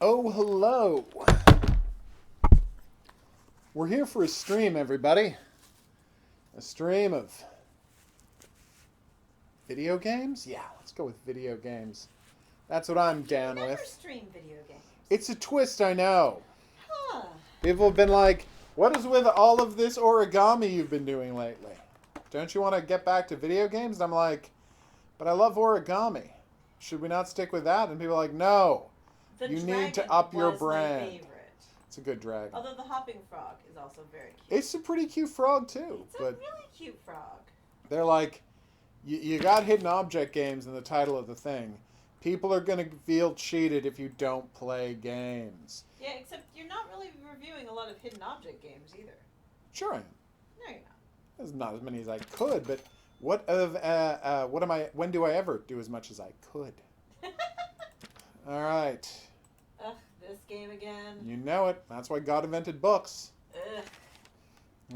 Oh, hello. We're here for a stream, everybody. A stream of video games? Yeah, let's go with video games. That's what I'm down never with. stream video games. It's a twist, I know. Huh. People have been like, what is with all of this origami you've been doing lately? Don't you want to get back to video games? And I'm like, but I love origami. Should we not stick with that? And people are like, no. You need to up your brand. My favorite. It's a good dragon. Although the hopping frog is also very cute. It's a pretty cute frog, too. It's a really cute frog. They're like, you got hidden object games in the title of the thing. People are going to feel cheated if you don't play games. Yeah, except you're not really reviewing a lot of hidden object games either. Sure I am. No, you're not. There's not as many as I could, but when do I ever do as much as I could? All right. Ugh, this game again. You know it. That's why God invented books. Ugh.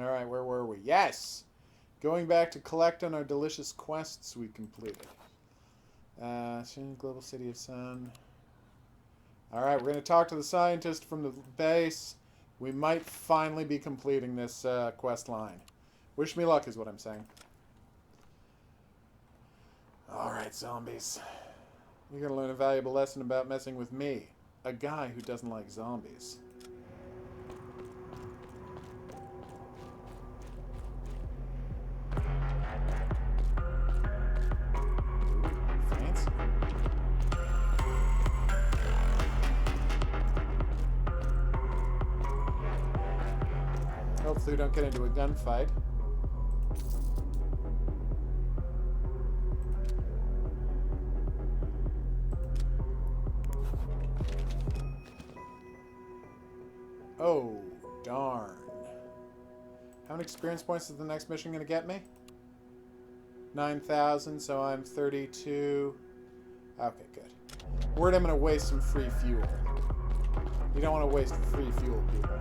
All right, where were we? Yes! Going back to collect on our delicious quests we completed. Global City of Sun. All right, we're going to talk to the scientist from the base. We might finally be completing this quest line. Wish me luck is what I'm saying. All right, zombies. You're going to learn a valuable lesson about messing with me, a guy who doesn't like zombies. Fancy. Hopefully we don't get into a gunfight. Oh, darn. How many experience points is the next mission going to get me? 9,000, so I'm 32. Okay, good. Word, I'm going to waste some free fuel. You don't want to waste free fuel, people.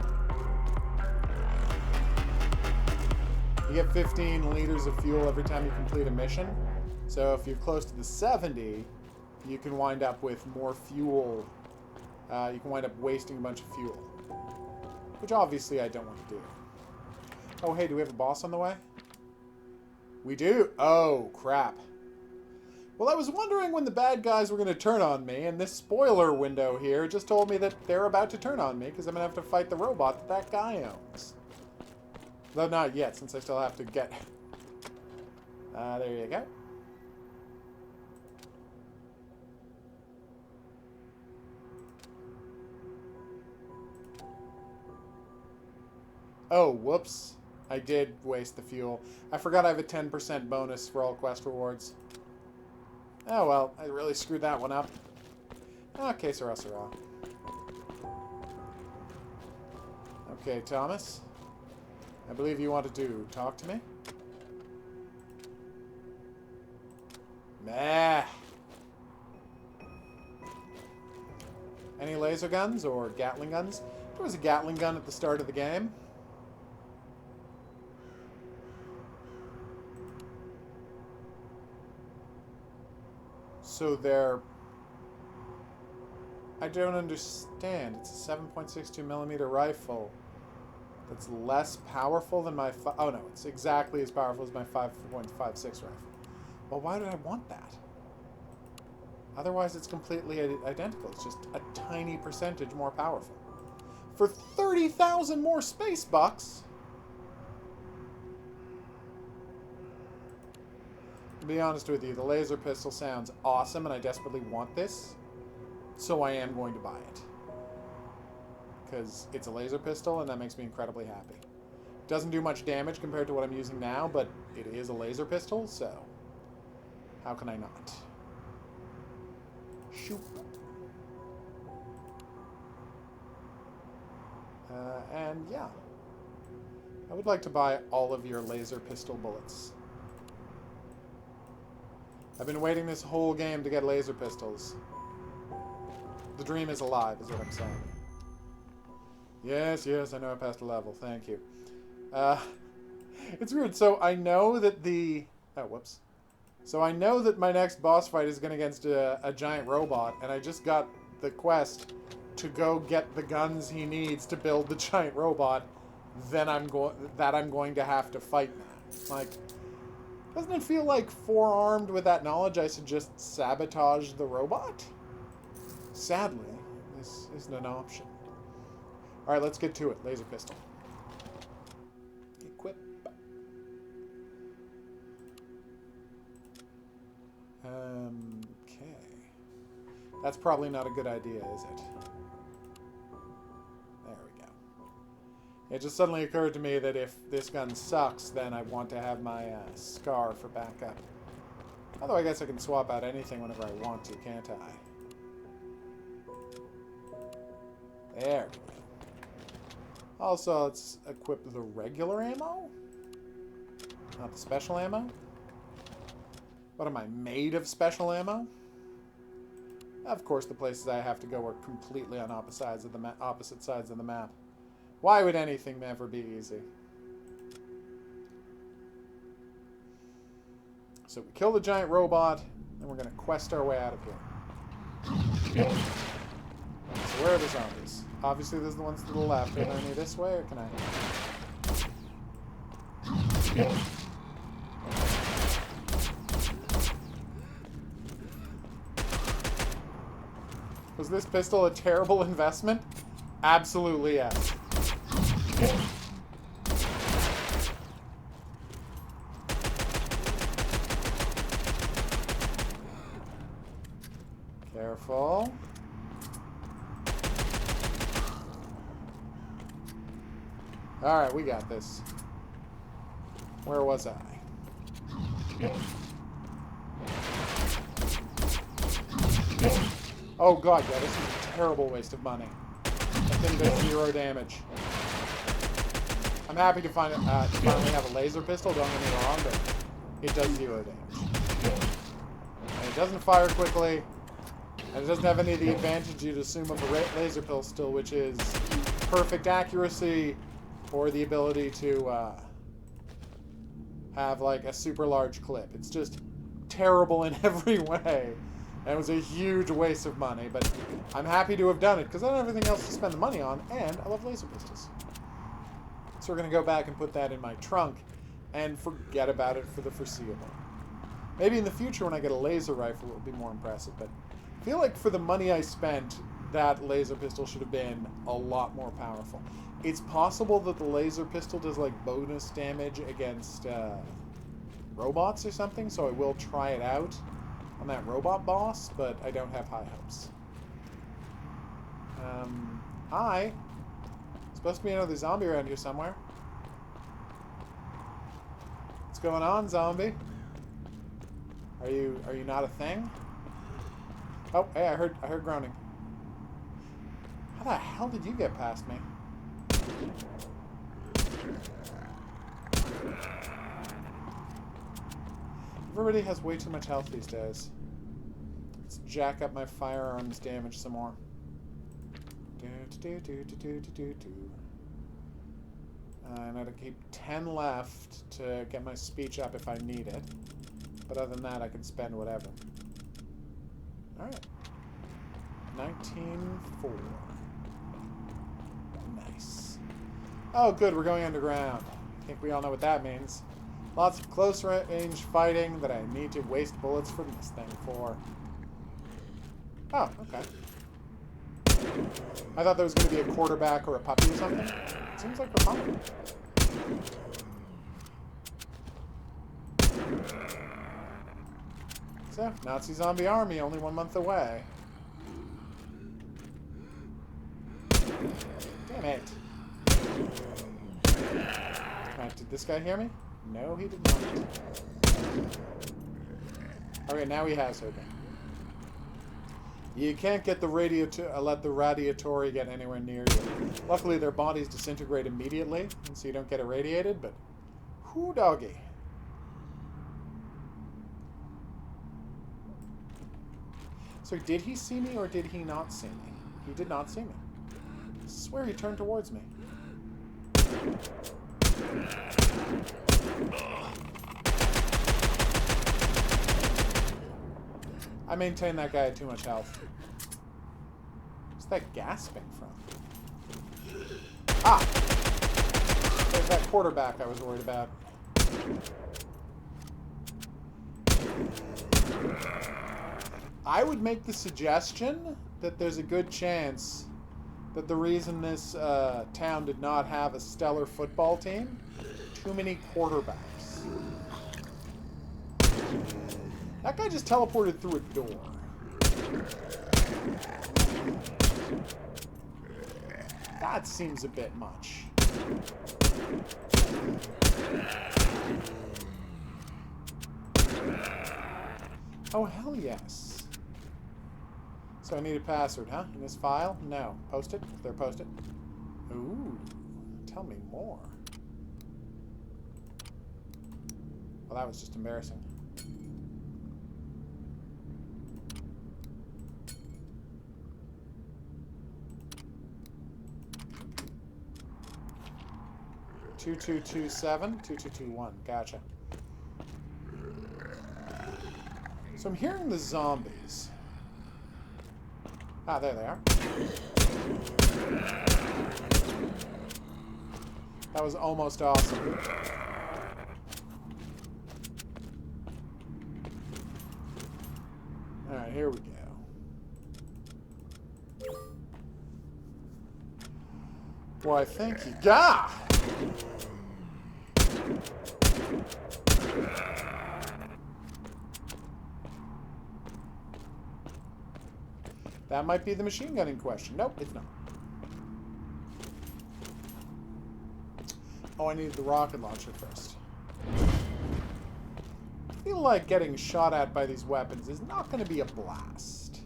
You get 15 liters of fuel every time you complete a mission. So if you're close to the 70, you can wind up with more fuel. You can wind up wasting a bunch of fuel. Which obviously I don't want to do. Oh, hey, do we have a boss on the way? We do? Oh, crap. Well, I was wondering when the bad guys were going to turn on me, and this spoiler window here just told me that they're about to turn on me, because I'm going to have to fight the robot that guy owns. Though not yet, since I still have to get... there you go. Oh, whoops. I did waste the fuel. I forgot I have a 10% bonus for all quest rewards. Oh, well, I really screwed that one up. Okay, sirrah. Okay, Thomas. I believe you wanted to talk to me? Meh. Any laser guns or Gatling guns? There was a Gatling gun at the start of the game. So they're... I don't understand. It's a 7.62 millimeter rifle that's less powerful than my... Oh, no. It's exactly as powerful as my 5.56 rifle. Well, why did I want that? Otherwise, it's completely identical. It's just a tiny percentage more powerful. For 30,000 more space bucks... To be honest with you, the laser pistol sounds awesome, and I desperately want this, so I am going to buy it. Because it's a laser pistol, and that makes me incredibly happy. Doesn't do much damage compared to what I'm using now, but it is a laser pistol, so how can I not? Shoot. And yeah. I would like to buy all of your laser pistol bullets. I've been waiting this whole game to get laser pistols. The dream is alive, is what I'm saying. Yes, I know I passed a level. Thank you. It's weird. So I know that the... Oh, whoops. So I know that my next boss fight is going against a giant robot, and I just got the quest to go get the guns he needs to build the giant robot, then I'm going to have to fight now. Like, doesn't it feel like forearmed with that knowledge I should just sabotage the robot? Sadly, this isn't an option. Alright, let's get to it. Laser pistol. Equip. Okay. That's probably not a good idea, is it? There we go. It just suddenly occurred to me that if this gun sucks, then I want to have my SCAR for backup. Although I guess I can swap out anything whenever I want to, can't I? There we go. Also, let's equip the regular ammo? Not the special ammo? What am I, made of special ammo? Of course, the places I have to go are completely on opposite sides of the map. Why would anything ever be easy? So we kill the giant robot, and we're going to quest our way out of here. So where are the zombies? Obviously, there's the ones to the left. Are there any this way, or can I... Was this pistol a terrible investment? Absolutely yes. Careful. Alright, we got this. Where was I? Oh god, yeah, this is a terrible waste of money. That thing does 0 damage. I'm happy to finally have a laser pistol, don't get me wrong, but it does 0 damage. And it doesn't fire quickly, and it doesn't have any of the advantage you'd assume of a laser pistol, which is perfect accuracy, or the ability to have like a super large clip. It's just terrible in every way. And it was a huge waste of money, but I'm happy to have done it because I don't have anything else to spend the money on, and I love laser pistols. So we're going to go back and put that in my trunk and forget about it for the foreseeable. Maybe in the future when I get a laser rifle it will be more impressive, but I feel like for the money I spent, that laser pistol should have been a lot more powerful. It's possible that the laser pistol does like bonus damage against robots or something, so I will try it out on that robot boss, but I don't have high hopes. Hi. Supposed to be another zombie around here somewhere. What's going on, zombie? Are you not a thing? Oh, hey, I heard groaning. How the hell did you get past me? Everybody has way too much health these days. Let's jack up my firearms damage some more. I'm going to keep 10 left to get my speech up if I need it. But other than that, I can spend whatever. Alright. 19-4. Nice. Oh, good, we're going underground. I think we all know what that means. Lots of close-range fighting that I need to waste bullets from this thing for. Oh, okay. I thought there was going to be a quarterback or a puppy or something. It seems like we're fine. So, Nazi zombie army, only 1 month away. Damn it. Right, did this guy hear me? No, he did not. Okay, now he has heard me. You can't get the let the radiatory get anywhere near you. Luckily, their bodies disintegrate immediately, so you don't get irradiated, but whoo doggy. So did he see me or did he not see me? He did not see me. I swear he turned towards me. I maintain that guy had too much health. What's that gasping from? Ah! There's that quarterback I was worried about. I would make the suggestion that there's a good chance that the reason this town did not have a stellar football team, too many quarterbacks. That guy just teleported through a door. That seems a bit much. Oh, hell yes. So I need a password, huh? In this file? No. Post it? If they're posted. Ooh. Tell me more. Well, that was just embarrassing. Two 2221. Gotcha. So I'm hearing the zombies. Ah, there they are. That was almost awesome. Alright, here we go. Well, I think you got. That might be the machine gun in question. Nope, it's not. Oh, I needed the rocket launcher first. I feel like getting shot at by these weapons is not going to be a blast.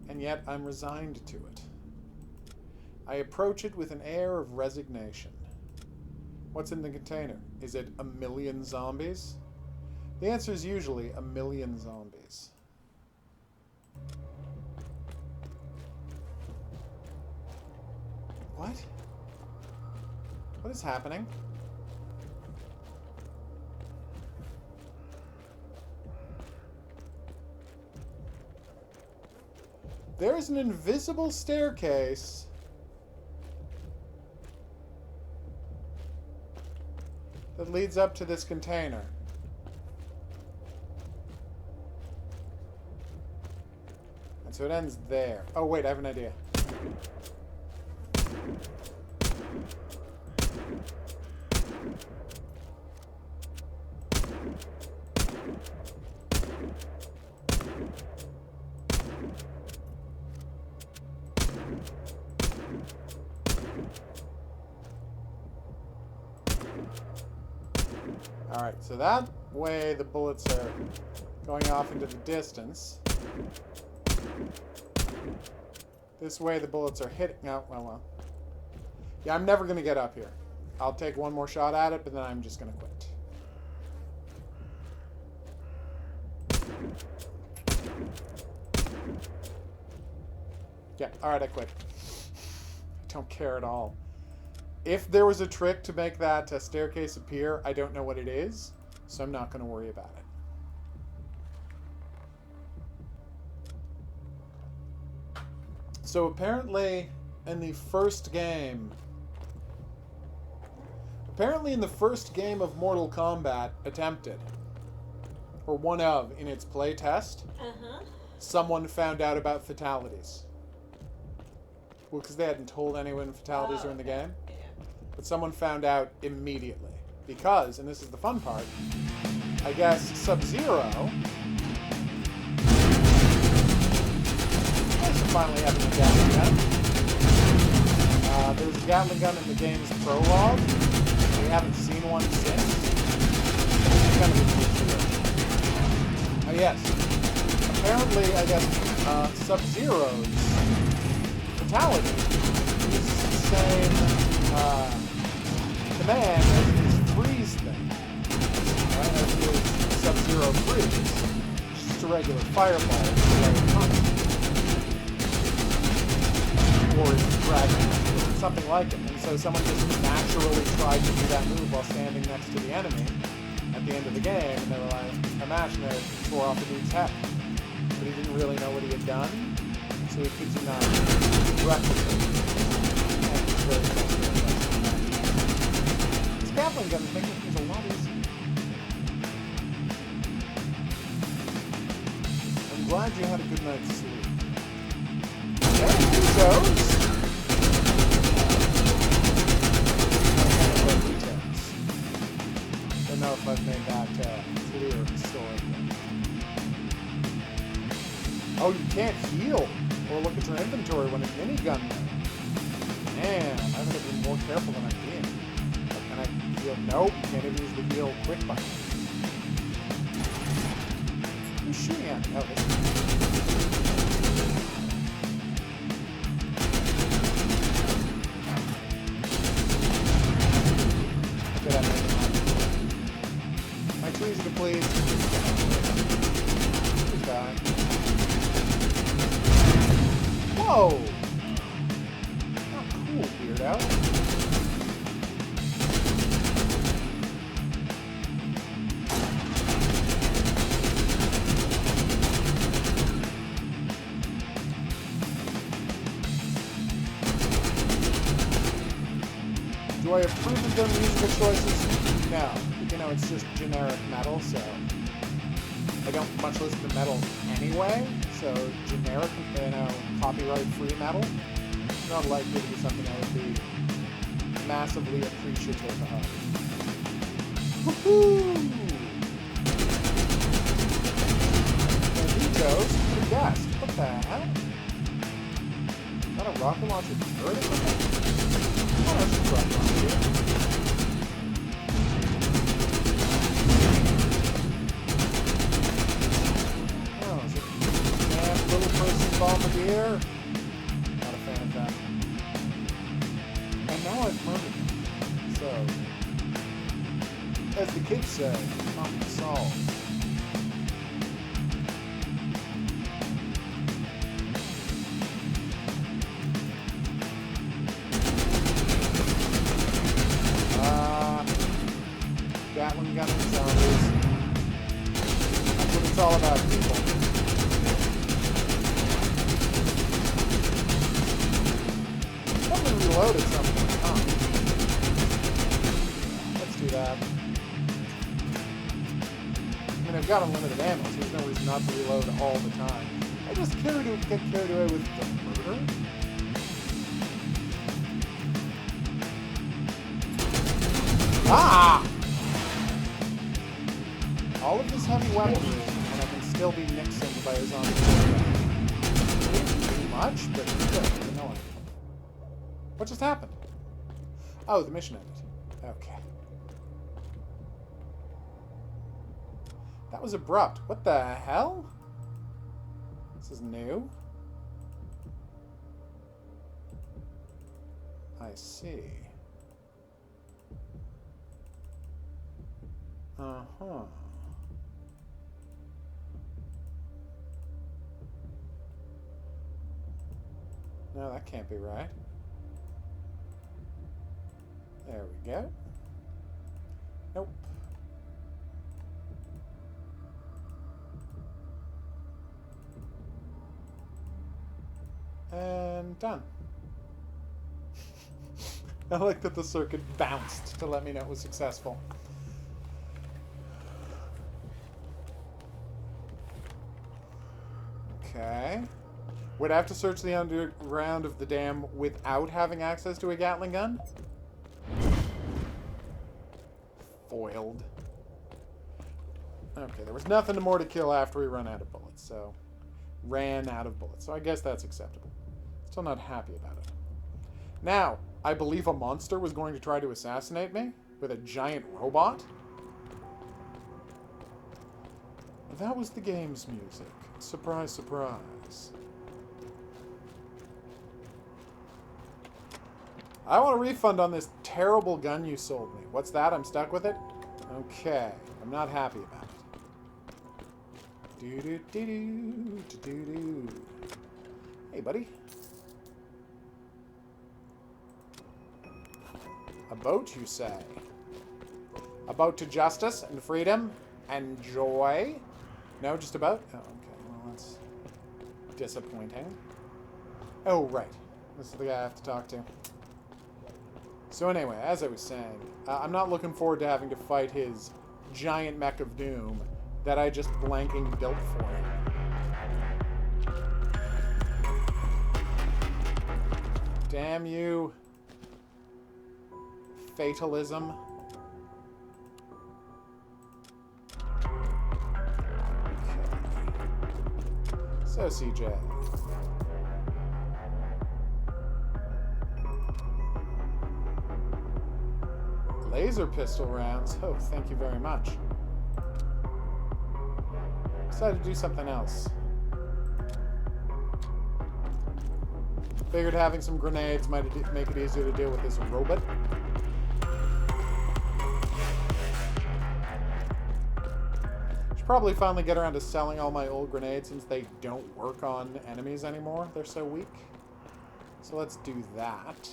And yet, I'm resigned to it. I approach it with an air of resignation. What's in the container? Is it 1,000,000 zombies? The answer is usually 1,000,000 zombies. What? What is happening? There's an invisible staircase. That leads up to this container. And so it ends there. Oh wait, I have an idea. Alright, so that way the bullets are going off into the distance. This way the bullets are hitting... No, well. Yeah, I'm never going to get up here. I'll take one more shot at it, but then I'm just going to quit. Yeah, alright, I quit. Don't care at all. If there was a trick to make that staircase appear, I don't know what it is, so I'm not going to worry about it. So apparently in the first game of Mortal Kombat attempted, or one of in its playtest, someone found out about fatalities. Well, because they hadn't told anyone fatalities were in the game. Yeah. But someone found out immediately. Because, and this is the fun part, I guess Sub-Zero... finally having a Gatling gun. There's a Gatling gun in the game's prologue. We haven't seen one since. It's kind of a feature. Oh yes. Apparently, I guess, Sub-Zero's fatality is the same command as his freeze thing. Right? As his Sub-Zero freeze. It's just a regular fireball with a regular punch. Or dragon, something like it. And so someone just naturally tried to do that move while standing next to the enemy at the end of the game, and they were like, imagine it tore off the dude's head. but he didn't really know what he had done, so he could not replicate. And it's very frustrating. This Gatling gun is making things a lot easier. I'm glad you had a good night's sleep. There he goes. Don't know if I've made that clear historically. Oh, you can't heal or look at your inventory when a minigun mode. Man, I'm gonna be more careful than I'm being. But can I heal? Nope, you can't even use the heal quick button. Who's shooting at me? Oh, this is... Okay, that made it. My trees to please. Good guy. Whoa! Not cool, weirdo. Do I approve of their musical choices? No. You know, it's just generic metal, so I don't much listen to metal anyway, so generic, you know, copyright-free metal, it's not likely to be something I would be massively appreciative of. Woohoo! And he goes to the guest. What the hell? Is that a rocket launcher turret or something? Oh, that's just a rocket launcher. Bombardier. Not a fan of that. And now I've murdered him. So, as the kids say, problem solved. Gatling gun and zombies. That's what it's all about, people. Reload at some point, huh? Let's do that. I mean, I've got unlimited ammo, so there's no reason not to reload all the time. I just get carried away with the murder. Ah! All of this heavy weaponry, and I can still be nixoned by a zombie. Too much, but still, you know what? What just happened? Oh, the mission ended. Okay. That was abrupt. What the hell? This is new. I see. Uh-huh. No, that can't be right. There we go. Nope. And done. I like that the circuit bounced to let me know it was successful. Okay. Would I have to search the underground of the dam without having access to a Gatling gun? Foiled. Okay, there was nothing more to kill after we ran out of bullets, so... Ran out of bullets, so I guess that's acceptable. Still not happy about it. Now, I believe a monster was going to try to assassinate me with a giant robot. That was the game's music. Surprise, surprise. I want a refund on this terrible gun you sold me. What's that? I'm stuck with it? Okay. I'm not happy about it. Do-do-do-do-do-do-do. Hey, buddy. A boat, you say? A boat to justice and freedom and joy? No, just a boat? Oh, okay. Well, that's disappointing. Oh, right. This is the guy I have to talk to. So anyway, as I was saying, I'm not looking forward to having to fight his giant mech of doom that I just blanking built for him. Damn you. Fatalism. Okay. So, CJ. Laser pistol rounds. Oh, thank you very much. Decided to do something else. Figured having some grenades might make it easier to deal with this robot. Should probably finally get around to selling all my old grenades since they don't work on enemies anymore. They're so weak. So let's do that.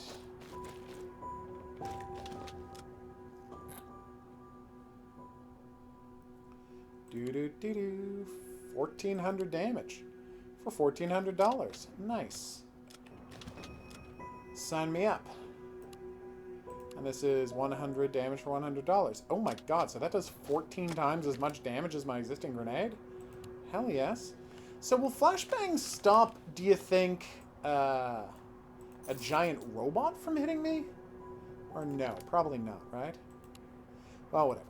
Do-do-do-do. 1,400 damage for $1,400. Nice. Sign me up. And this is 100 damage for $100. Oh my god, so that does 14 times as much damage as my existing grenade? Hell yes. So will flashbangs stop, do you think, a giant robot from hitting me? Or no? Probably not, right? Well, whatever.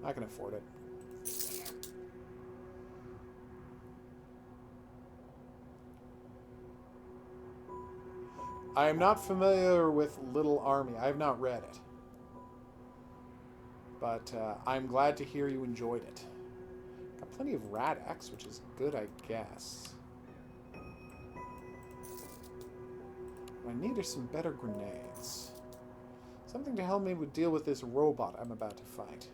I can afford it. I am not familiar with Little Army. I have not read it. But I'm glad to hear you enjoyed it. Got plenty of Rad X, which is good, I guess. What I need are some better grenades. Something to help me deal with this robot I'm about to fight.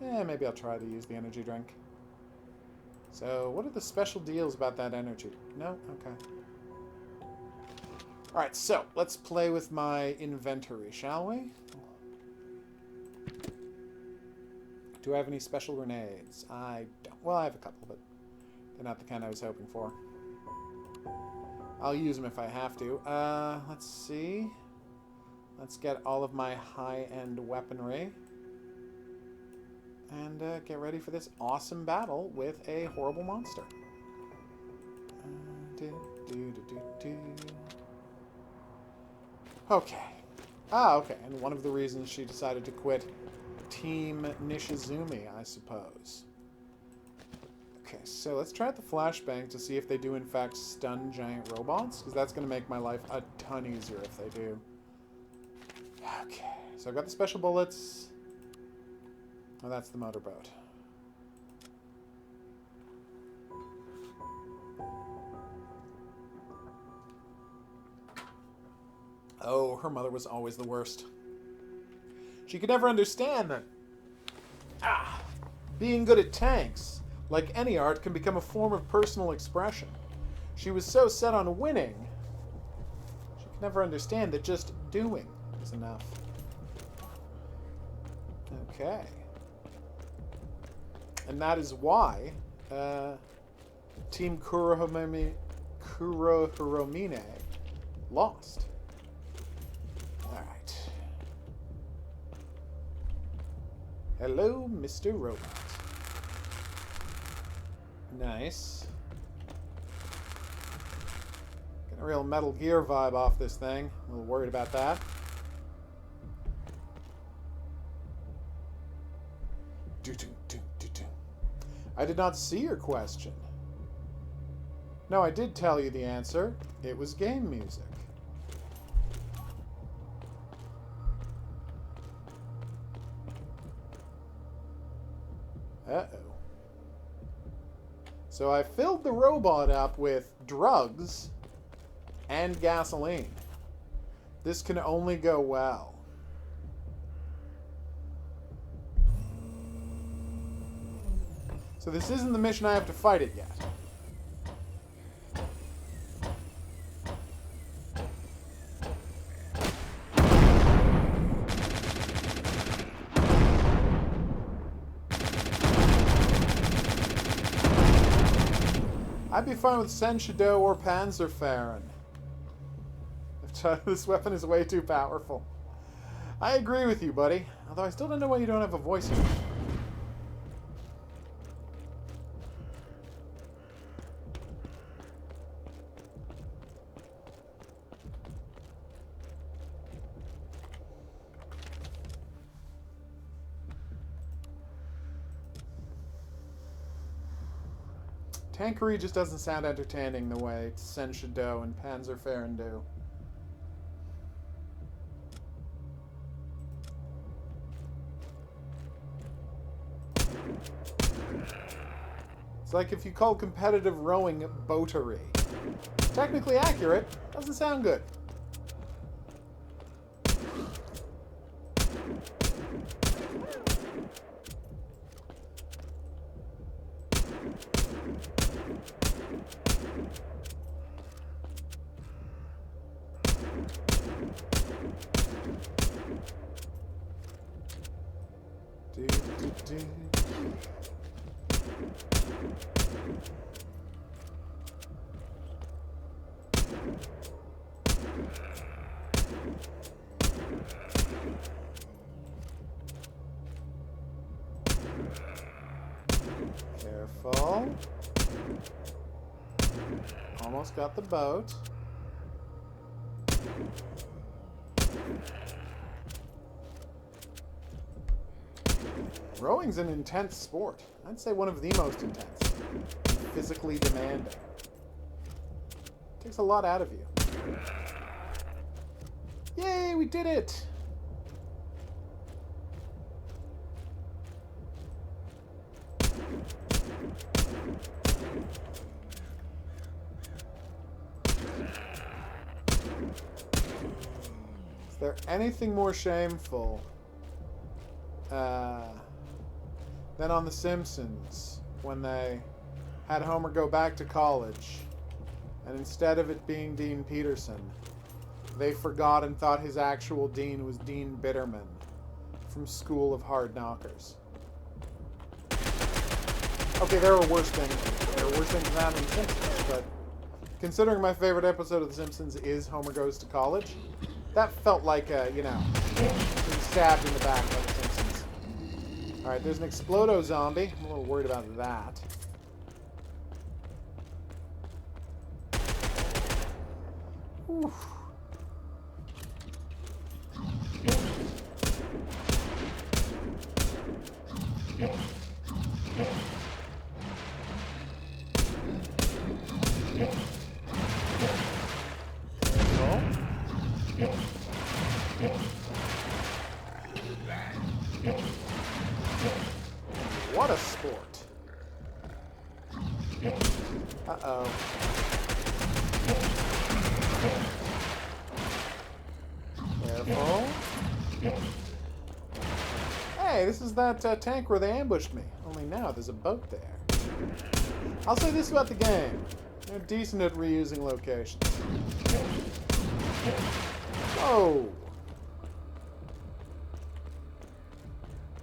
Maybe I'll try to use the energy drink. So, what are the special deals about that energy? No? Okay. Alright, so, let's play with my inventory, shall we? Do I have any special grenades? I don't. Well, I have a couple, but they're not the kind I was hoping for. I'll use them if I have to. Let's see. Let's get all of my high-end weaponry. And get ready for this awesome battle with a horrible monster. Okay. Okay. And one of the reasons she decided to quit Team Nishizumi, I suppose. Okay, so let's try out the flashbang to see if they do in fact stun giant robots, because that's going to make my life a ton easier if they do. Okay, so I've got the special bullets. Oh, that's the motorboat. Oh, her mother was always the worst. She could never understand that being good at tanks, like any art, can become a form of personal expression. She was so set on winning, she could never understand that just doing is enough. Okay. And that is why Team Kurohomine lost. Alright. Hello, Mr. Robot. Nice. Getting a real Metal Gear vibe off this thing. A little worried about that. I did not see your question. No, I did tell you the answer. It was game music. Uh-oh. So I filled the robot up with drugs and gasoline. This can only go well. So this isn't the mission I have to fight it yet. I'd be fine with Senshido or Panzerfahren. This weapon is way too powerful. I agree with you, buddy. Although I still don't know why you don't have a voice here. Tankery just doesn't sound entertaining the way Senshido and Panzerfahren do. It's like if you call competitive rowing boatery. Technically accurate, doesn't sound good. Careful. Almost got the boat. Rowing's an intense sport. I'd say one of the most intense. Physically demanding. Takes a lot out of you. Yay, we did it! Is there anything more shameful than on The Simpsons when they had Homer go back to college and instead of it being Dean Peterson, they forgot and thought his actual dean was Dean Bitterman from School of Hard Knockers. Okay, there are worse things. There are worse things than that in The Simpsons, but considering my favorite episode of The Simpsons is Homer Goes to College, that felt like, you know, being stabbed in the back by The Simpsons. Alright, there's an Explodo zombie. I'm a little worried about that. Oof. What a sport. Uh-oh. Careful. Hey, this is that tank where they ambushed me. Only now there's a boat there. I'll say this about the game. They're decent at reusing locations. Whoa!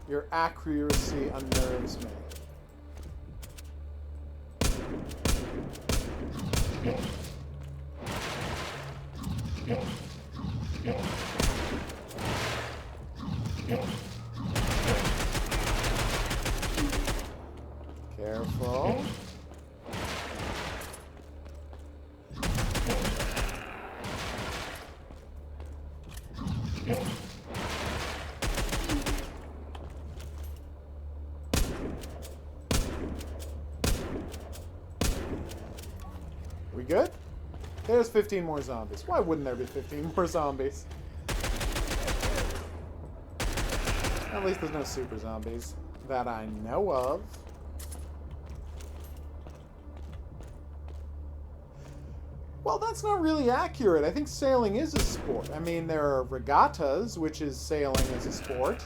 Your accuracy unnerves me. Careful. We good? There's 15 more zombies. Why wouldn't there be 15 more zombies? At least there's no super zombies that I know of. Well, that's not really accurate. I think sailing is a sport. I mean, there are regattas, which is sailing as a sport.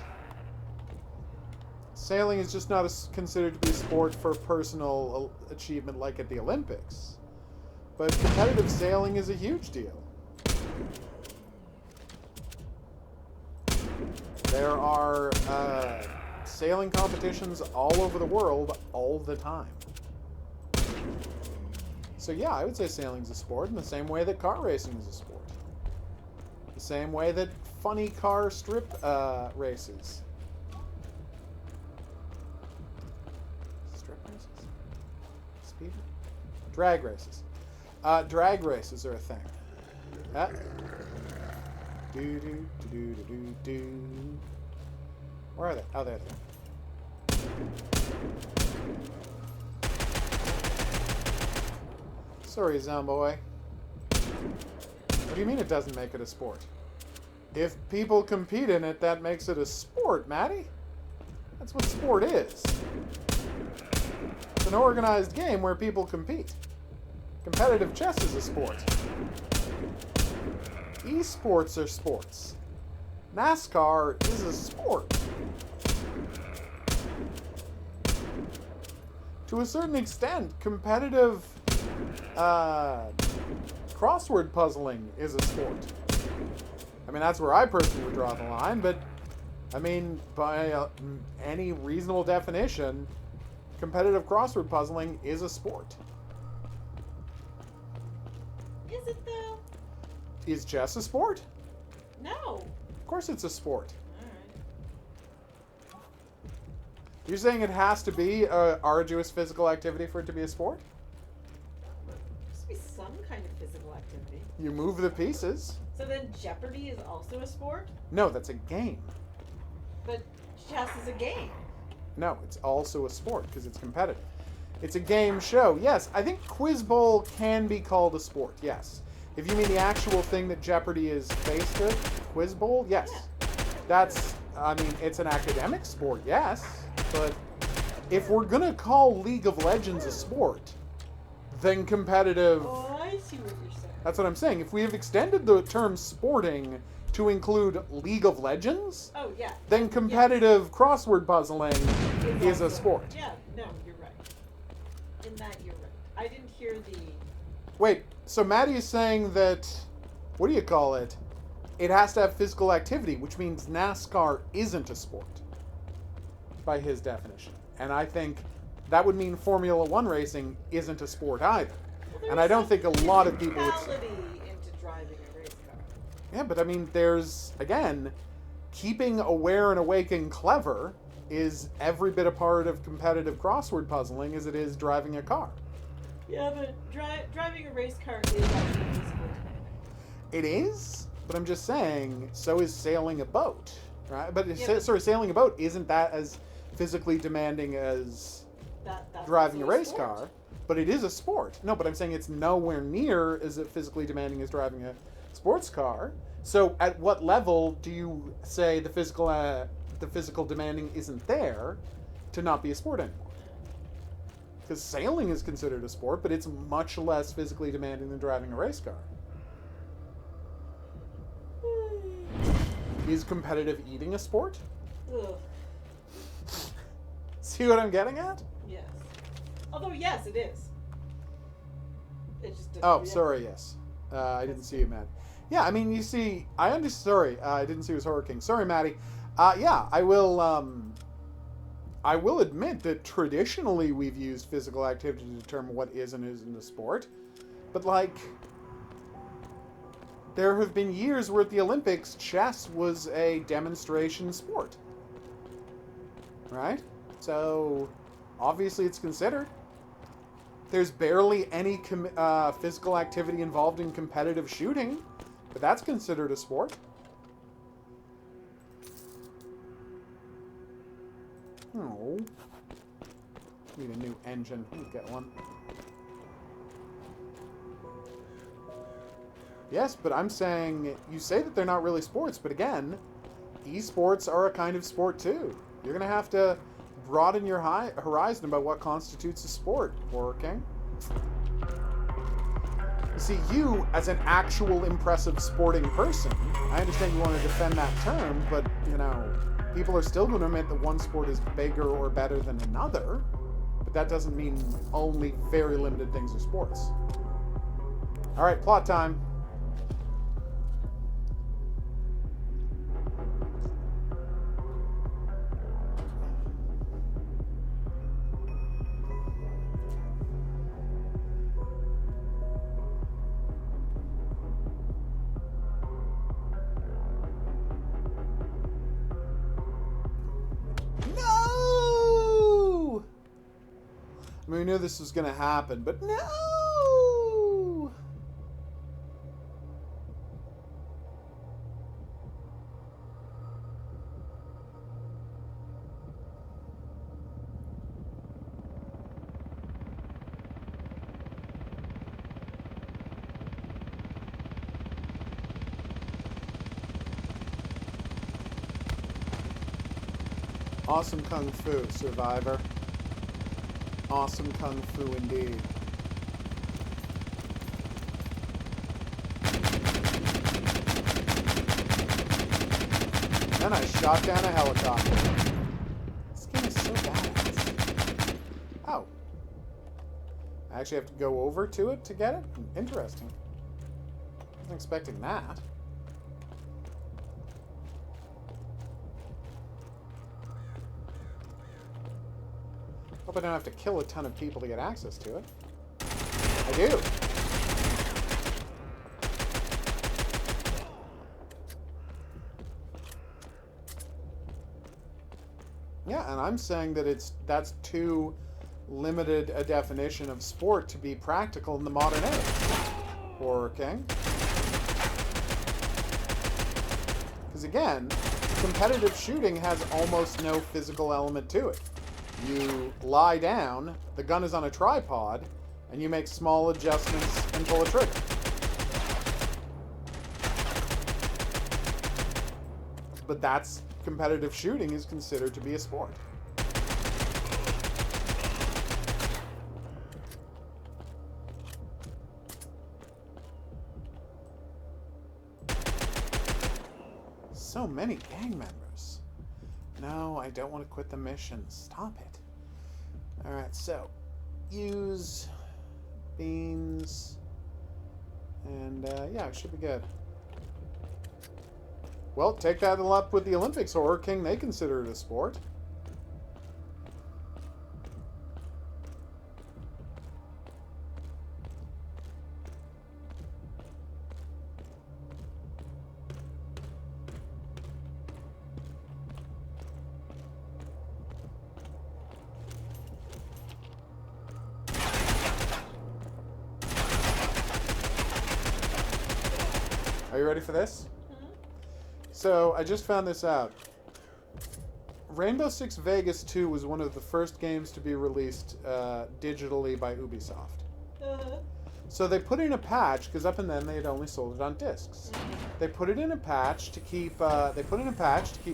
Sailing is just not considered to be a sport for personal achievement like at the Olympics. But competitive sailing is a huge deal. There are sailing competitions all over the world all the time. So yeah, I would say sailing's a sport in the same way that car racing is a sport. The same way that funny car strip races. Strip races? Speed? Drag races. Drag races are a thing. Do do do do do do. Where are they? Oh, there they are. Sorry, Zomboy. What do you mean it doesn't make it a sport? If people compete in it, that makes it a sport, Maddie. That's what sport is. It's an organized game where people compete. Competitive chess is a sport. Esports are sports. NASCAR is a sport. To a certain extent, competitive crossword puzzling is a sport. I mean, that's where I personally would draw the line, but I mean, by any reasonable definition, competitive crossword puzzling is a sport. Is it though? Is chess a sport? No. Of course it's a sport. Alright. You're saying it has to be an arduous physical activity for it to be a sport? There must be some kind of physical activity. You move the pieces. So then Jeopardy is also a sport? No, that's a game. But chess is a game. No, it's also a sport because it's competitive. It's a game show. Yes, I think Quiz Bowl can be called a sport, yes. If you mean the actual thing that Jeopardy is based with, Quiz Bowl, yes. Yeah. That's, I mean, it's an academic sport, yes. But if we're going to call League of Legends a sport, then competitive... Oh, I see what you're saying. That's what I'm saying. If we have extended the term sporting to include League of Legends, Oh, yeah. then competitive crossword puzzling is a also- sport. Yeah, no, you're right. In that, you're right. I didn't hear the... Wait, so Maddie is saying that, what do you call it? It has to have physical activity, which means NASCAR isn't a sport, by his definition. And I think that would mean Formula One racing isn't a sport either. Well, And I don't think a lot of people would say... physicality into driving a race car. Yeah, but I mean, there's, again, keeping aware and awake and clever is every bit a part of competitive crossword puzzling as it is driving a car. Yeah, but driving a race car is actually physical demanding. It is, but I'm just saying, so is sailing a boat, right? But, Yeah, but- sailing a boat isn't that as physically demanding as That's driving a also race sport. car, but it is a sport. No, but I'm saying it's nowhere near as physically demanding as driving a sports car. So at what level do you say the physical demanding isn't there to not be a sport anymore? Because sailing is considered a sport, but it's much less physically demanding than driving a race car. Is competitive eating a sport? Ugh. See what I'm getting at? Yes. Although, yes, it is. It just doesn't Oh, react. sorry, yes. I didn't see you, Matt. Yeah, I mean, you see, I understand. Sorry, I didn't see it was Horror King. Sorry, Maddie. Yeah, I will admit that traditionally we've used physical activity to determine what is and isn't a sport. But, like, there have been years where at the Olympics, chess was a demonstration sport. Right? So, obviously it's considered. There's barely any physical activity involved in competitive shooting, but that's considered a sport. Oh. Need a new engine. We'll get one. Yes, but I'm saying, you say that they're not really sports, but again, esports are a kind of sport too. You're going to have to broaden your horizon about what constitutes a sport, Horror King. You see, you, as an actual impressive sporting person, I understand you want to defend that term, but, you know, people are still going to admit that one sport is bigger or better than another, but that doesn't mean only very limited things are sports. All right, plot time. We knew this was going to happen, but no! Awesome Kung Fu, Survivor. Awesome Kung Fu indeed. Then I shot down a helicopter. This game is so badass. Oh. I actually have to go over to it to get it? Interesting. Wasn't expecting that. Hope I don't have to kill a ton of people to get access to it. I do. Yeah, and I'm saying that that's too limited a definition of sport to be practical in the modern age. Horror King. Because again, competitive shooting has almost no physical element to it. You lie down, the gun is on a tripod, and you make small adjustments and pull a trigger. But that's competitive shooting is considered to be a sport. So many gang members. No, I don't want to quit the mission. Stop it. Alright, so use beans, and yeah, it should be good. Well, take that up with the Olympics, Horror King. They consider it a sport. Are you ready for this? Mm-hmm. So, I just found this out. Rainbow Six Vegas 2 was one of the first games to be released digitally by Ubisoft. Uh-huh. So they put in a patch, because up and then they had only sold it on discs. Mm-hmm. They put it in a patch to keep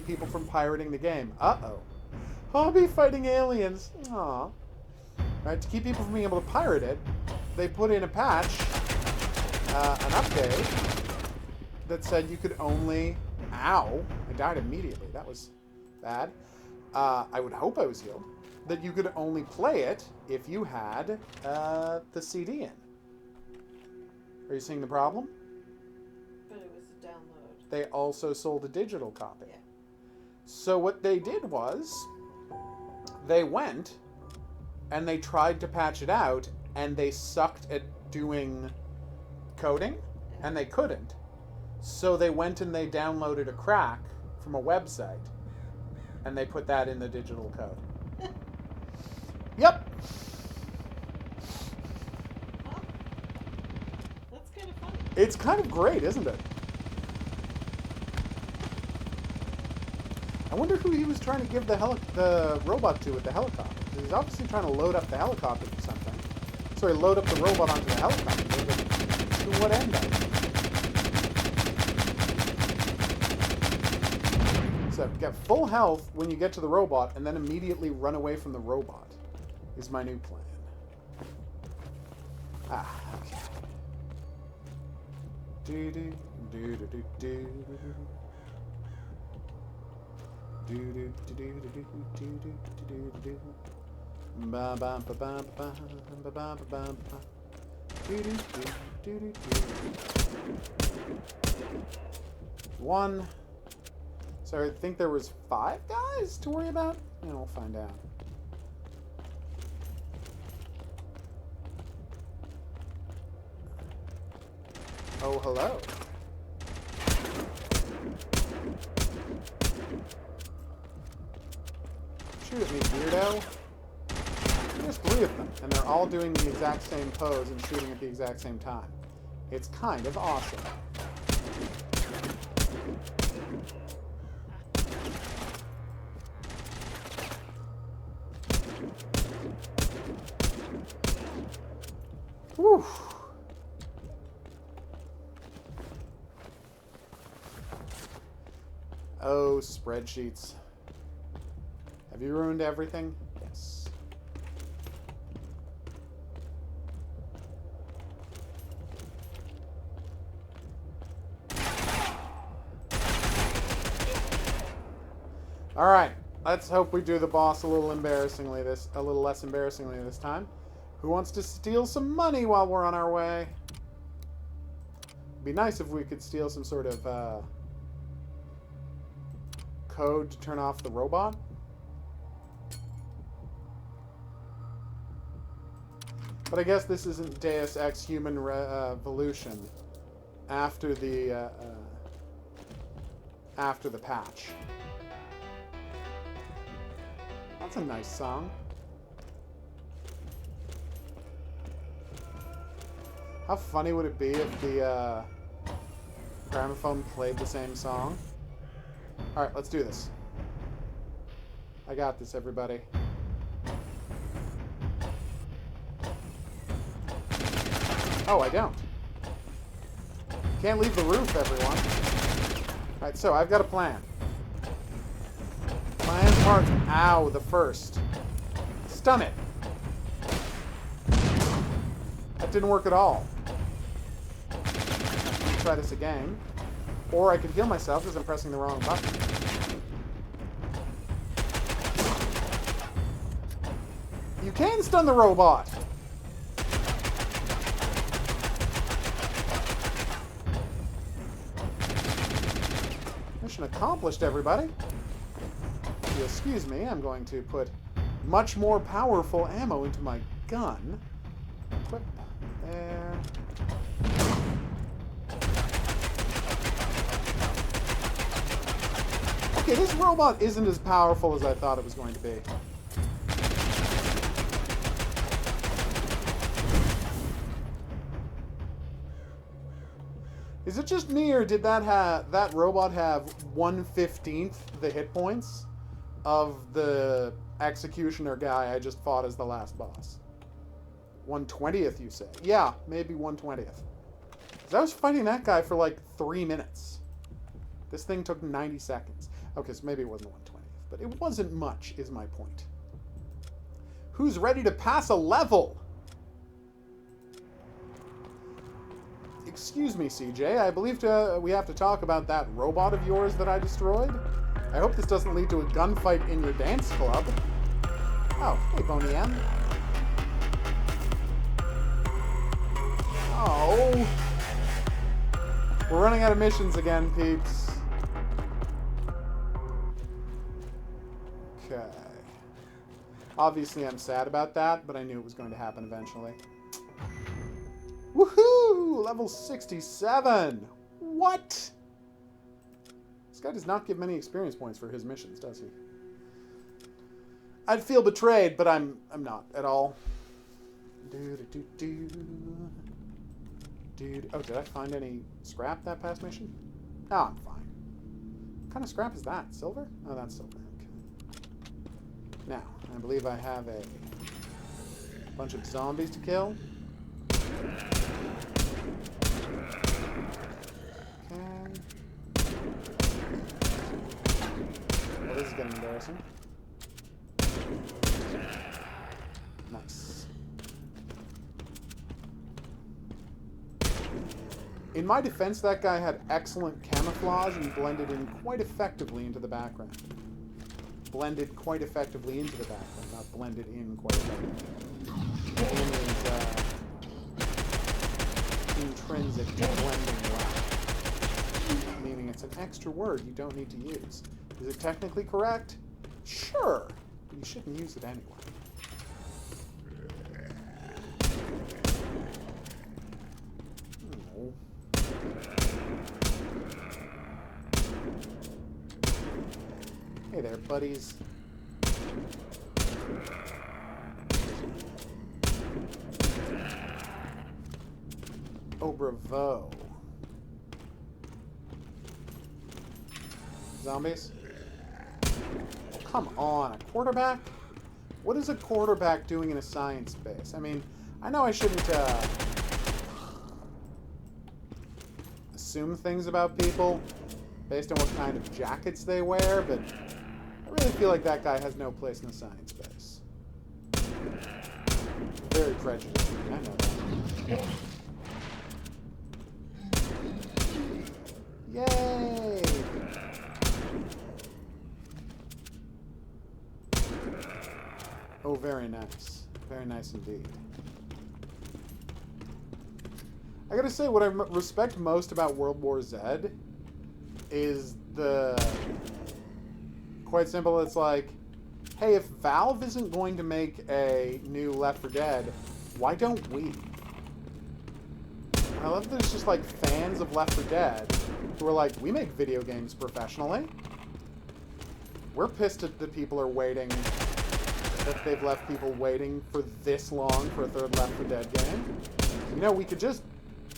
people from pirating the game. Uh-oh. Hobby fighting aliens. Aw. Right, to keep people from being able to pirate it, they put in a patch, an update, that said you could only... Ow. I died immediately. That was bad. I would hope I was healed. That you could only play it if you had the CD in. Are you seeing the problem? But it was a download. They also sold a digital copy. Yeah. So what they did was, they went and they tried to patch it out, and they sucked at doing coding, and they couldn't. So they went and they downloaded a crack from a website, and they put that in the digital code. Yep. Huh? That's kind of funny. It's kind of great, isn't it? I wonder who he was trying to give the robot to with the helicopter. He's obviously trying to load up the helicopter for something. Sorry, load up the robot onto the helicopter. But to what end? So get full health when you get to the robot, and then immediately run away from the robot. Is my new plan. Ah, okay. Do do do do do do do do do do do do do do. Ba ba ba ba ba ba ba ba ba. Do do do do do. One. So I think there was 5 guys to worry about? And we'll find out. Oh, hello. Shoot at me, weirdo. There's 3 of them, and they're all doing the exact same pose and shooting at the exact same time. It's kind of awesome. Whew. Oh, spreadsheets. Have you ruined everything? Yes. All right. Let's hope we do the boss a little less embarrassingly this time. Who wants to steal some money while we're on our way? It'd be nice if we could steal some sort of code to turn off the robot. But I guess this isn't Deus Ex Human Revolution after the patch. That's a nice song. How funny would it be if the gramophone played the same song? Alright, let's do this. I got this, everybody. Oh, I don't. Can't leave the roof, everyone. Alright, so I've got a plan. Plan part. Ow, the first. Stun it. That didn't work at all. Try this again. Or I could heal myself because I'm pressing the wrong button. You can stun the robot! Mission accomplished, everybody. If you'll excuse me, I'm going to put much more powerful ammo into my gun. Equip. There. Okay, this robot isn't as powerful as I thought it was going to be. Is it just me, or did that robot have 1/15 the hit points of the executioner guy I just fought as the last boss? 1/20th, you say? Yeah, maybe 1/20th. Because I was fighting that guy for like 3 minutes. This thing took 90 seconds. Okay, so maybe it wasn't 1/20th, but it wasn't much, is my point. Who's ready to pass a level? Excuse me, CJ. I believe we have to talk about that robot of yours that I destroyed. I hope this doesn't lead to a gunfight in your dance club. Oh, hey, Boney M. Oh. We're running out of missions again, peeps. Okay. Obviously, I'm sad about that, but I knew it was going to happen eventually. Woohoo! Level 67! What? This guy does not give many experience points for his missions, does he? I'd feel betrayed, but I'm not at all. Dude. Oh, did I find any scrap that past mission? No, I'm fine. What kind of scrap is that? Silver? Oh, that's silver. Okay. Now, I believe I have a bunch of zombies to kill. Okay. Well, this is getting embarrassing. Nice. In my defense, that guy had excellent camouflage and blended in quite effectively into the background. Blended quite effectively into the background, not blended in quite effectively. In is intrinsic to blending well. Meaning it's an extra word you don't need to use. Is it technically correct? Sure, but you shouldn't use it anyway. No. Hey there, buddies. Oh, bravo. Zombies? Oh, come on, a quarterback? What is a quarterback doing in a science base? I mean, I know I shouldn't assume things about people based on what kind of jackets they wear, but I really feel like that guy has no place in the science base. Very prejudiced. I know that. Yay! Oh, very nice. Very nice indeed. I gotta say, what I respect most about World War Z is the... Quite simple, it's like, hey, if Valve isn't going to make a new Left 4 Dead, why don't we? I love that it's just like fans of Left 4 Dead who are like, we make video games professionally. We're pissed that people are waiting, that they've left people waiting for this long for a third Left 4 Dead game. You know, we could just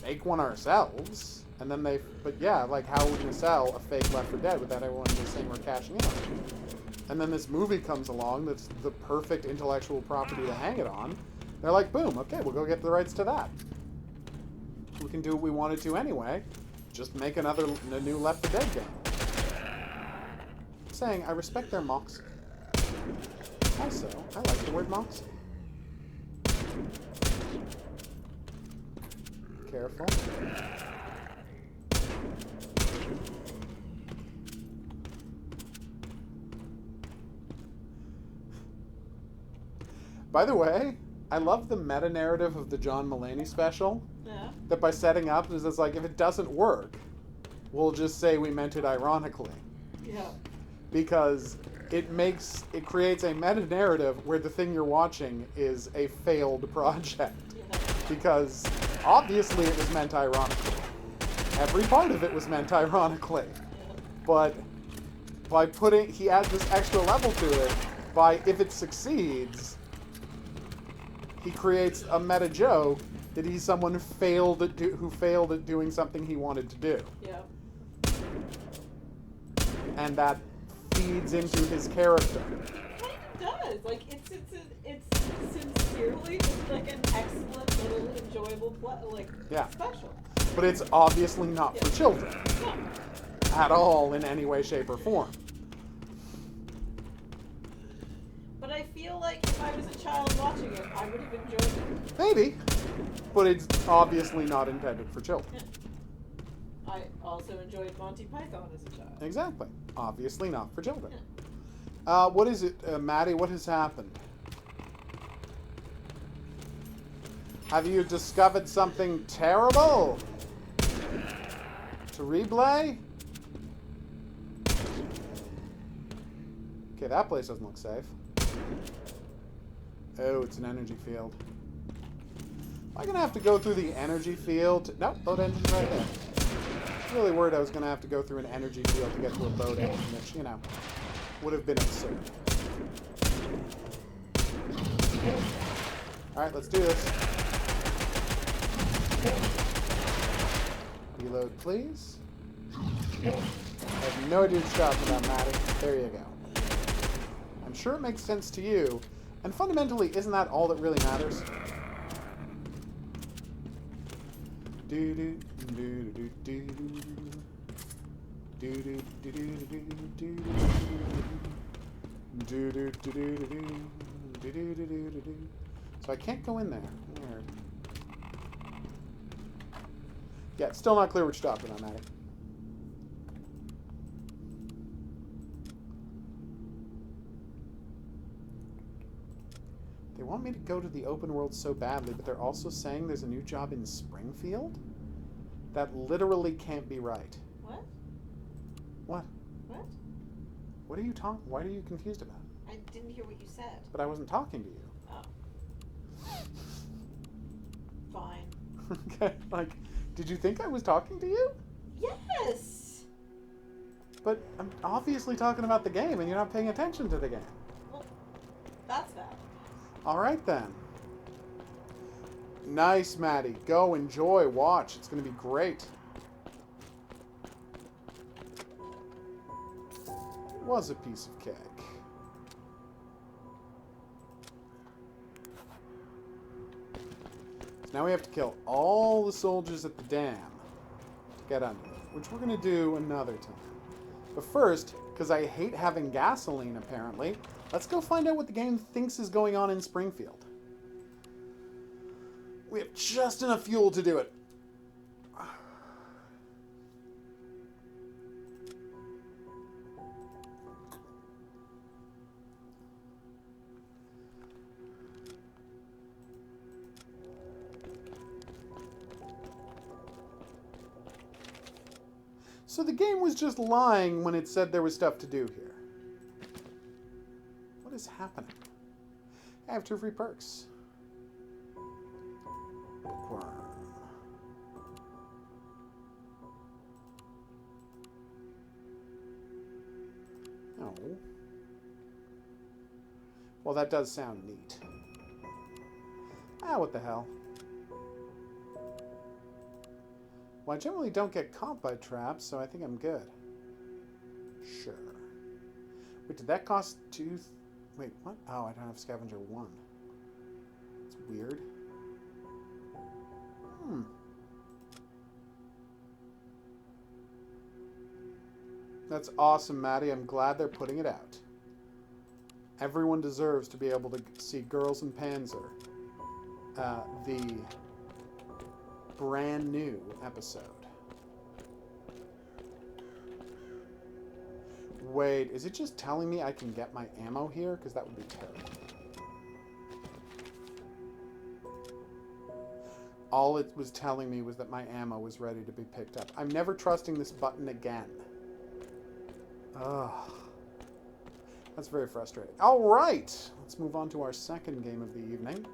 make one ourselves, and then they... But yeah, like, how are we going to sell a fake Left 4 Dead without everyone just saying we're cashing in on it? And then this movie comes along that's the perfect intellectual property to hang it on. They're like, boom, okay, we'll go get the rights to that. We can do what we wanted to anyway. Just make a new Left 4 Dead game. I'm saying, I respect their moxie. Also, I like the word moxie. Careful. By the way, I love the meta-narrative of the John Mulaney special. Yeah. That by setting up, it's like, if it doesn't work, we'll just say we meant it ironically. Yeah. Because it creates a meta-narrative where the thing you're watching is a failed project. Yeah. Because obviously it was meant ironically. Every part of it was meant ironically. Yeah. But by he adds this extra level to it, if it succeeds, he creates a meta joke that he's someone who failed at doing something he wanted to do. Yeah. And that feeds into his character. It does. Like, it's sincerely just like an excellent little enjoyable special. But it's obviously not for children. No. At all, in any way, shape, or form. But I feel like if I was a child watching it, I would have enjoyed it. Maybe. But it's obviously not intended for children. Yeah. I also enjoyed Monty Python as a child. Exactly. Obviously not for children. Yeah. What is it, Maddie? What has happened? Have you discovered something terrible? To replay? Okay, that place doesn't look safe. Oh, it's an energy field. Am I gonna have to go through the energy field? Nope, boat engine's right there. I was really worried I was gonna have to go through an energy field to get to a boat engine, which, you know, would have been absurd. Alright, let's do this. Reload, please. I have no idea what you're talking about, Maddie. There you go. I'm sure it makes sense to you, and fundamentally, isn't that all that really matters? Do do do do do do do do do do do do do. So I can't go in there. Weird. Yeah, it's still not clear what you're talking about, Maddie. They want me to go to the open world so badly, but they're also saying there's a new job in Springfield? That literally can't be right. What? What? What? What are you talking? Why are you confused about? I didn't hear what you said. But I wasn't talking to you. Oh. Fine. Okay, like, did you think I was talking to you? Yes! But I'm obviously talking about the game, and you're not paying attention to the game. Well, that's that. All right, then. Nice, Maddie. Go, enjoy, watch. It's going to be great. It was a piece of cake. So now we have to kill all the soldiers at the dam to get under it, which we're going to do another time. But first, because I hate having gasoline, apparently, let's go find out what the game thinks is going on in Springfield. We have just enough fuel to do it. So the game was just lying when it said there was stuff to do here. What is happening? I have 2 free perks. Bookworm. Oh. Well, that does sound neat. Ah, what the hell. Well, I generally don't get caught by traps, so I think I'm good. Sure. Wait, did that cost 2... Wait, what? Oh, I don't have Scavenger 1. It's weird. That's awesome, Maddie. I'm glad they're putting it out. Everyone deserves to be able to see Girls in Panzer. The brand new episode. Wait, is it just telling me I can get my ammo here? Because that would be terrible. All it was telling me was that my ammo was ready to be picked up. I'm never trusting this button again. Ugh. That's very frustrating. All right. Let's move on to our second game of the evening.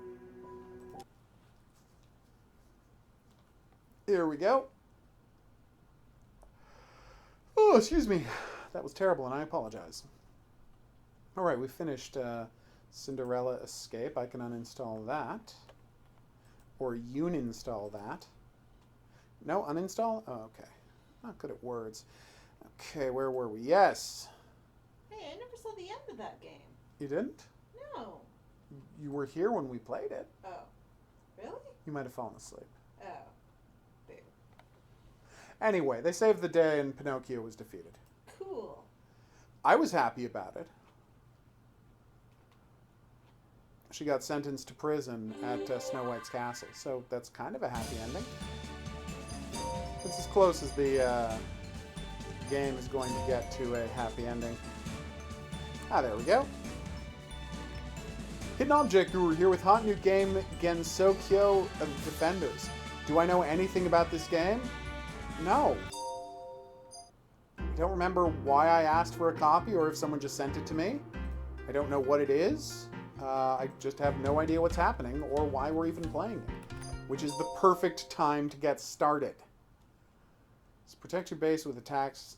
Here we go. Oh, excuse me. That was terrible, and I apologize. All right, we finished Cinderella Escape. I can uninstall that. Or uninstall that. No, uninstall? Oh, okay. Not good at words. Okay, where were we? Yes. Hey, I never saw the end of that game. You didn't? No. You were here when we played it. Oh. Really? You might have fallen asleep. Oh. Boo. Anyway, they saved the day and Pinocchio was defeated. Cool. I was happy about it. She got sentenced to prison at Snow White's castle, so that's kind of a happy ending. It's as close as the game is going to get to a happy ending. Ah, there we go. Hidden Object Guru here with hot new game Gensokyo of Defenders. Do I know anything about this game? No. I don't remember why I asked for a copy or if someone just sent it to me. I don't know what it is. I just have no idea what's happening or why we're even playing it, which is the perfect time to get started. So protect your base with attacks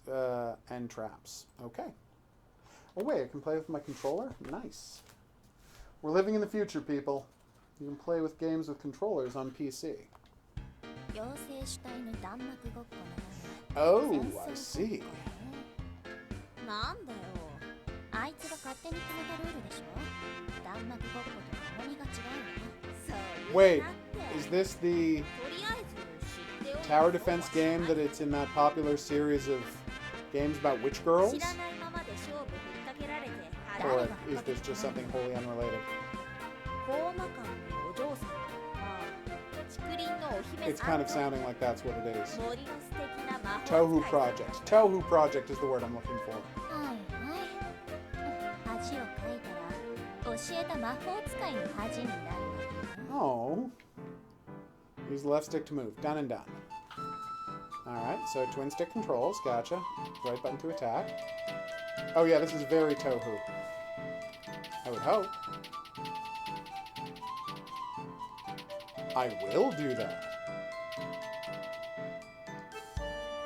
and traps. Okay. Oh wait, I can play with my controller? Nice. We're living in the future, people. You can play with games with controllers on PC. Oh, I see. Wait, is this the tower defense game that it's in that popular series of games about witch girls? Or is this just something wholly unrelated? It's kind of sounding like that's what it is. Tohu Project. Tohu Project is the word I'm looking for. Oh. Use the left stick to move. Done and done. Alright, so twin stick controls. Gotcha. Right button to attack. Oh yeah, this is very Tohu. I would hope. I will do that.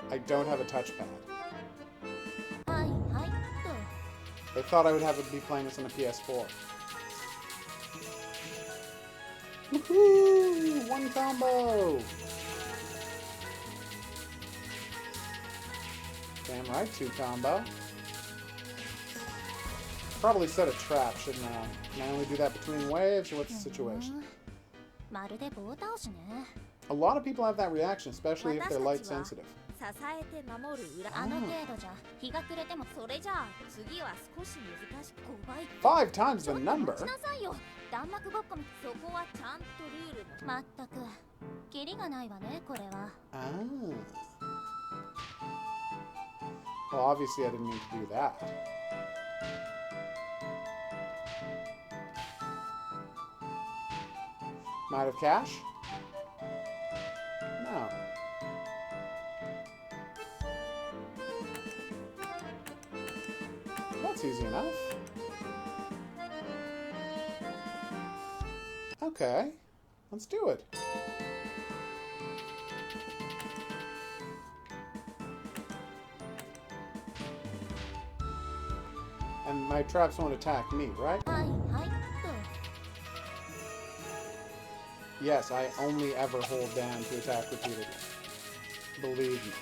I don't have a touchpad. They thought I would have to be playing this on a PS4. Woohoo! One combo! Damn right, 2 combo. Probably set a trap, shouldn't I? Can I only do that between waves, or what's the situation? A lot of people have that reaction, especially if they're light sensitive. 5 times the number? Ah. Well, obviously I didn't mean to do that. Am I out of cash? No. That's easy enough. Okay, let's do it. And my traps won't attack me, right? Yes, I only ever hold down to attack repeatedly. Believe me.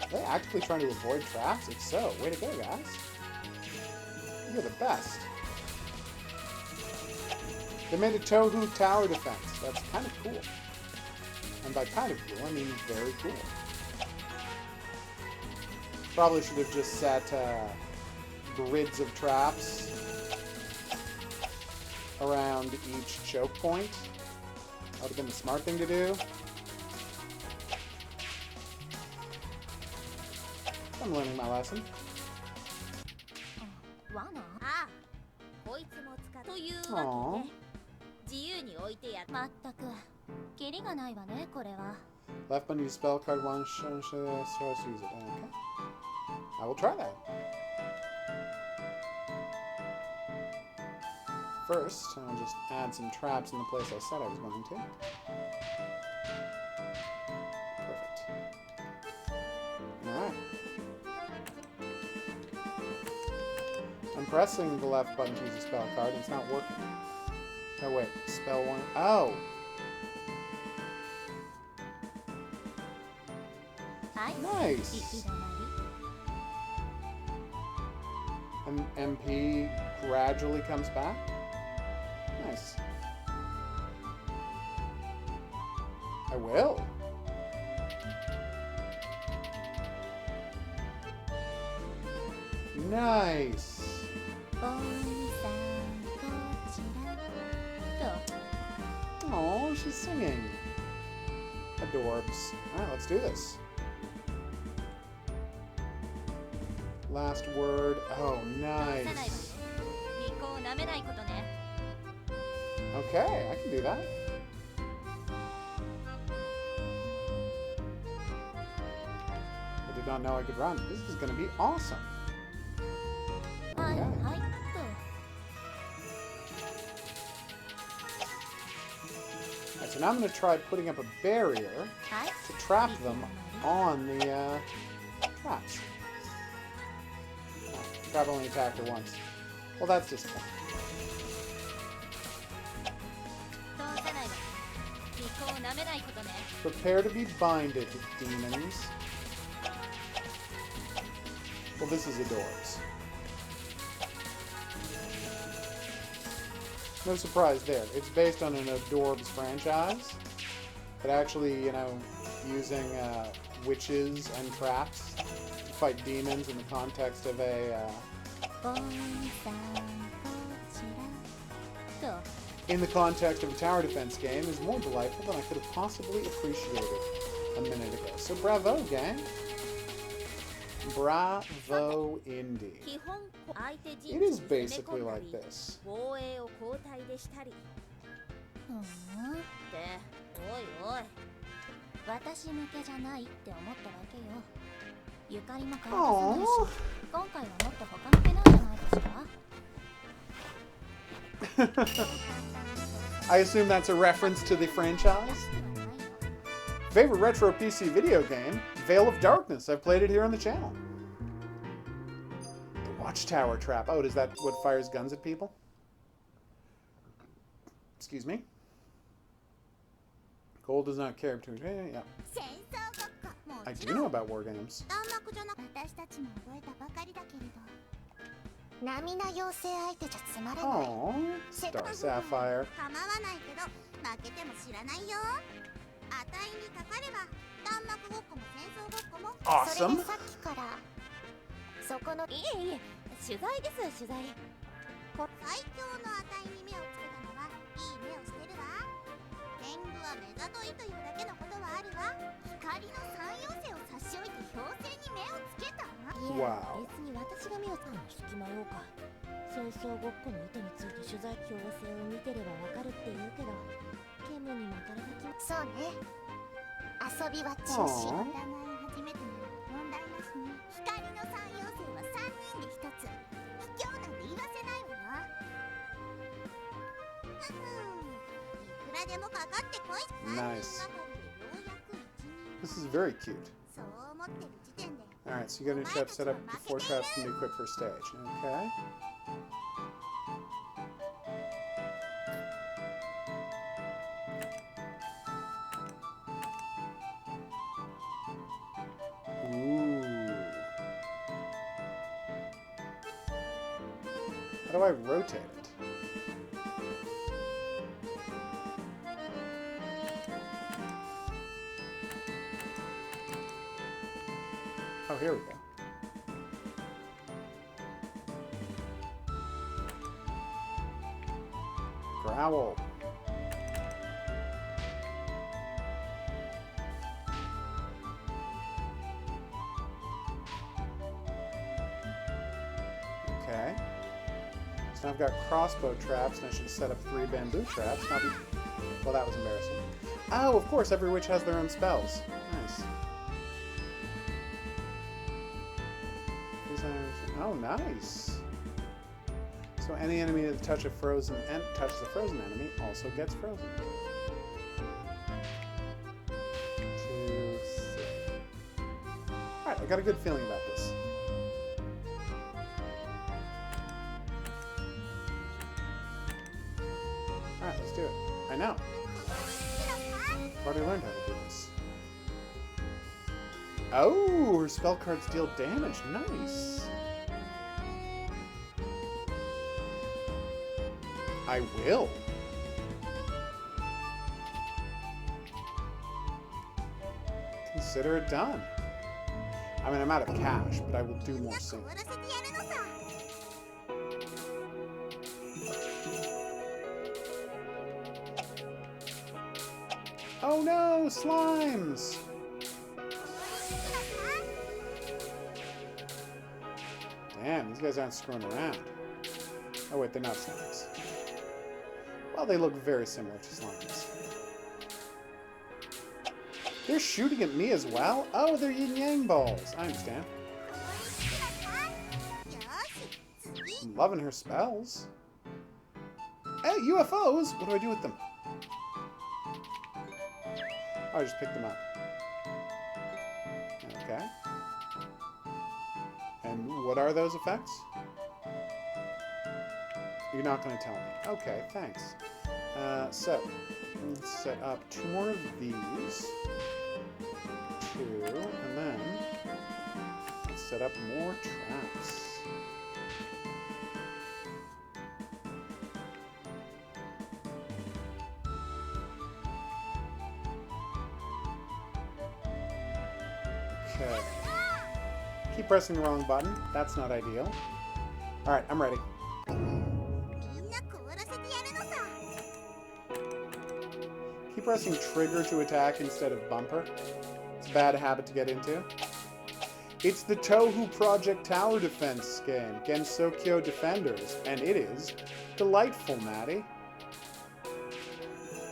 Are they actively trying to avoid traps? If so, way to go, guys. You're the best. They made a Tohu tower defense. That's kind of cool. And by kind of cool, I mean very cool. Probably should have just set grids of traps around each choke point. That would have been the smart thing to do. I'm learning my lesson. Aww. Left button, use spell card one, so use it. Okay. I will try that. First, I'll just add some traps in the place I said I was going to. Perfect. Alright. I'm pressing the left button to use a spell card, and it's not working. Oh wait, spell one. Oh! Nice! And MP gradually comes back? Nice. I will. Nice. Oh, she's singing. Adorbs. Alright, let's do this. Last word. Oh, nice. Okay, I can do that. I did not know I could run. This is going to be awesome. Okay. Alright, so now I'm going to try putting up a barrier to trap them on the traps. Trap only attacked her once. Well, that's just fun. Prepare to be binded, demons. Well, this is Adorbs. No surprise there. It's based on an Adorbs franchise. But actually, you know, using witches and traps to fight demons in the context of a tower defense game is more delightful than I could have possibly appreciated a minute ago. So bravo, gang. Bravo, indeed. It is basically like this. Aww. I assume that's a reference to the franchise? Favorite retro PC video game? Veil of Darkness. I've played it here on the channel. The Watchtower Trap. Oh, is that what fires guns at people? Excuse me. Gold does not care between. Yeah. I do know about war games. Oh, Star Sapphire. Awesome. 戦争ごっこの意図について取材強制を見てればわかるって言うけど、ケムに巻かれた気も。そうね。遊びは中止。お互い初めてなら問題なしね。光の三妖精は3人で1つ。卑怯なんて言わせないわよ。いくらでもかかってこい。Nice. This is very cute. Alright, so you got a new trap set up before traps can be equipped for stage. Okay. Ooh. How do I rotate it? Oh, here we go. Growl. Okay. So now I've got crossbow traps, and I should set up 3 bamboo traps. Well, that was embarrassing. Oh, of course, every witch has their own spells. Nice. Oh, nice. So any enemy that touches a frozen enemy also gets frozen. 2, 3. Alright, I got a good feeling about this. Alright, let's do it. I know. I've already learned how to do this. Oh, her spell cards deal damage. Nice. I will. Consider it done. I mean, I'm out of cash, but I will do more soon. Oh no, slimes! Damn, these guys aren't screwing around. Oh wait, they're not slimes. Well, they look very similar to slimes. They're shooting at me as well? Oh, they're yin-yang balls. I understand. I'm loving her spells. Hey, UFOs! What do I do with them? Oh, I just picked them up. Okay. And what are those effects? You're not going to tell me. Okay, thanks. So, let's set up 2 more of these. 2, and then let's set up more traps. Okay. Keep pressing the wrong button. That's not ideal. Alright, I'm ready. Keep pressing trigger to attack instead of bumper. It's a bad habit to get into. It's the Tohu Project Tower Defense game, Gensokyo Defenders, and it is delightful, Maddie.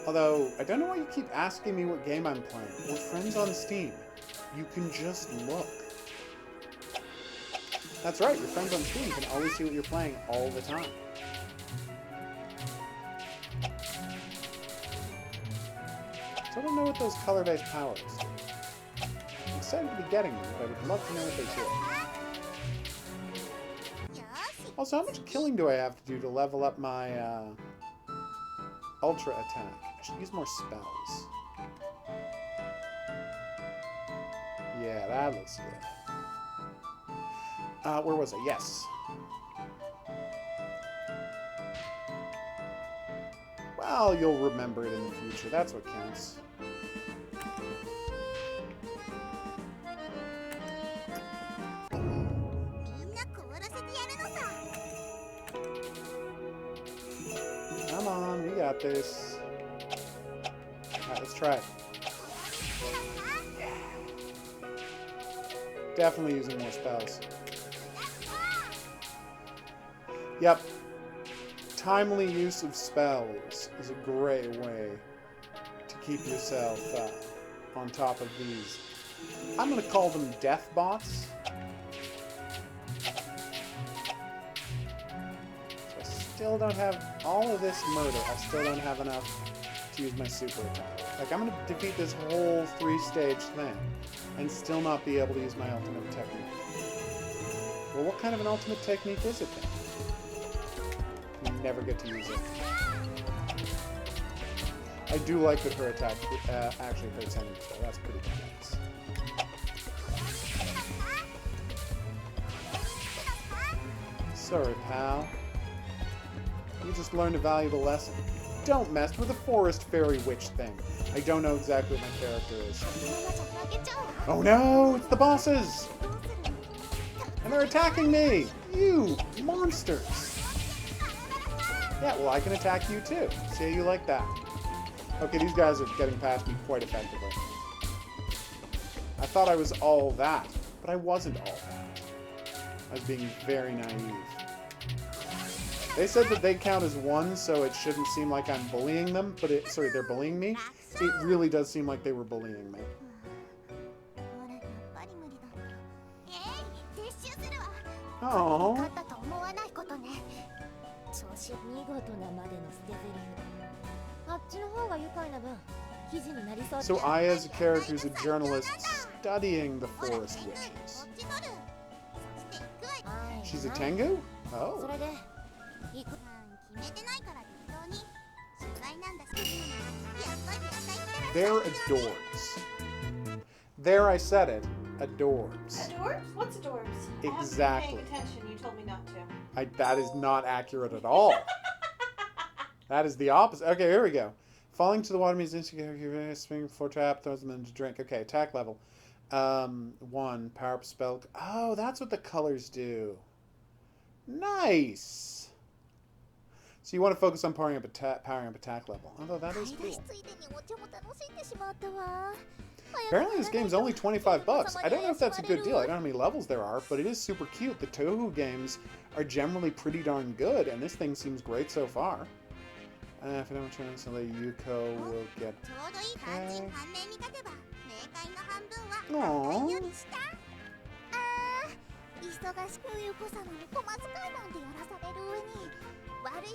Although, I don't know why you keep asking me what game I'm playing. We're friends on Steam. You can just look. That's right, your friends on Steam can always see what you're playing all the time. So I don't know what those color-based powers do. I'm excited to be getting them, but I would love to know what they do. Also, how much killing do I have to do to level up my, Ultra attack. I should use more spells. Yeah, that looks good. Where was I? Yes. Well, you'll remember it in the future. That's what counts. Come on, we got this. Alright, let's try it. Yeah. Definitely using more spells. Yep. Timely use of spells is a great way to keep yourself on top of these. I'm going to call them death bots. I still don't have all of this murder. I still don't have enough to use my super attack. Like, I'm going to defeat this whole 3-stage thing and still not be able to use my ultimate technique. Well, what kind of an ultimate technique is it then? You never get to use it. I do like that her attack actually hurts enemies, though. That's pretty nice. Sorry, pal. You just learned a valuable lesson. Don't mess with a forest fairy witch thing. I don't know exactly what my character is. Oh no! It's the bosses! And they're attacking me! You monsters! Yeah, well, I can attack you too. See how you like that. Okay, these guys are getting past me quite effectively. I thought I was all that, but I wasn't all that. I was being very naive. They said that they count as one, so it shouldn't seem like I'm bullying them, but sorry, they're bullying me. It really does seem like they were bullying me. Oh. So Aya as a character is a journalist studying the forest witches. She's a Tengu? Oh. They're adorbs. There, I said it. Adorbs. Adorbs? What's adorbs? Exactly. I haven't been paying attention. You told me not to. That is not accurate at all. That is the opposite. Okay, here we go. Falling to the water means instant swing for trap, throws them into drink. Okay, attack level. 1, power up spell. Oh, that's what the colors do. Nice. So you want to focus on powering up attack level. Although that is cool. Apparently this game's only $25. I don't know if that's a good deal. I don't know how many levels there are, but it is super cute. The Touhou games are generally pretty darn good, and this thing seems great so far. If I don't turn so the Yuko will get... Okay. Aww.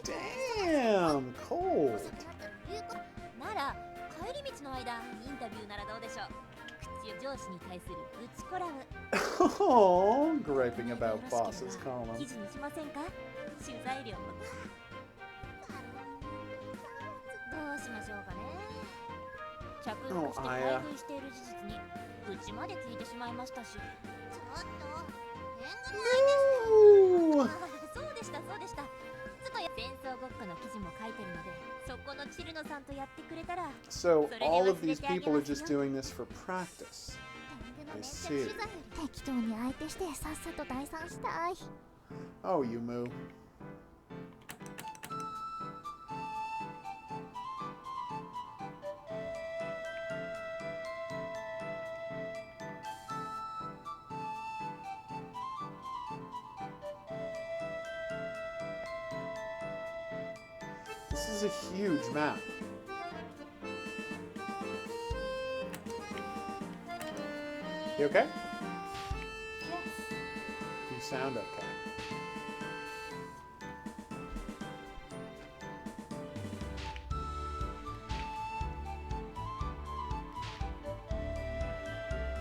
Damn, cold. Oh, griping about bosses, Colin. Oh, Aya. No! So all of these people are just doing this for practice. I see. Oh, Yumu. This is a huge map. You okay? Yes. You sound okay.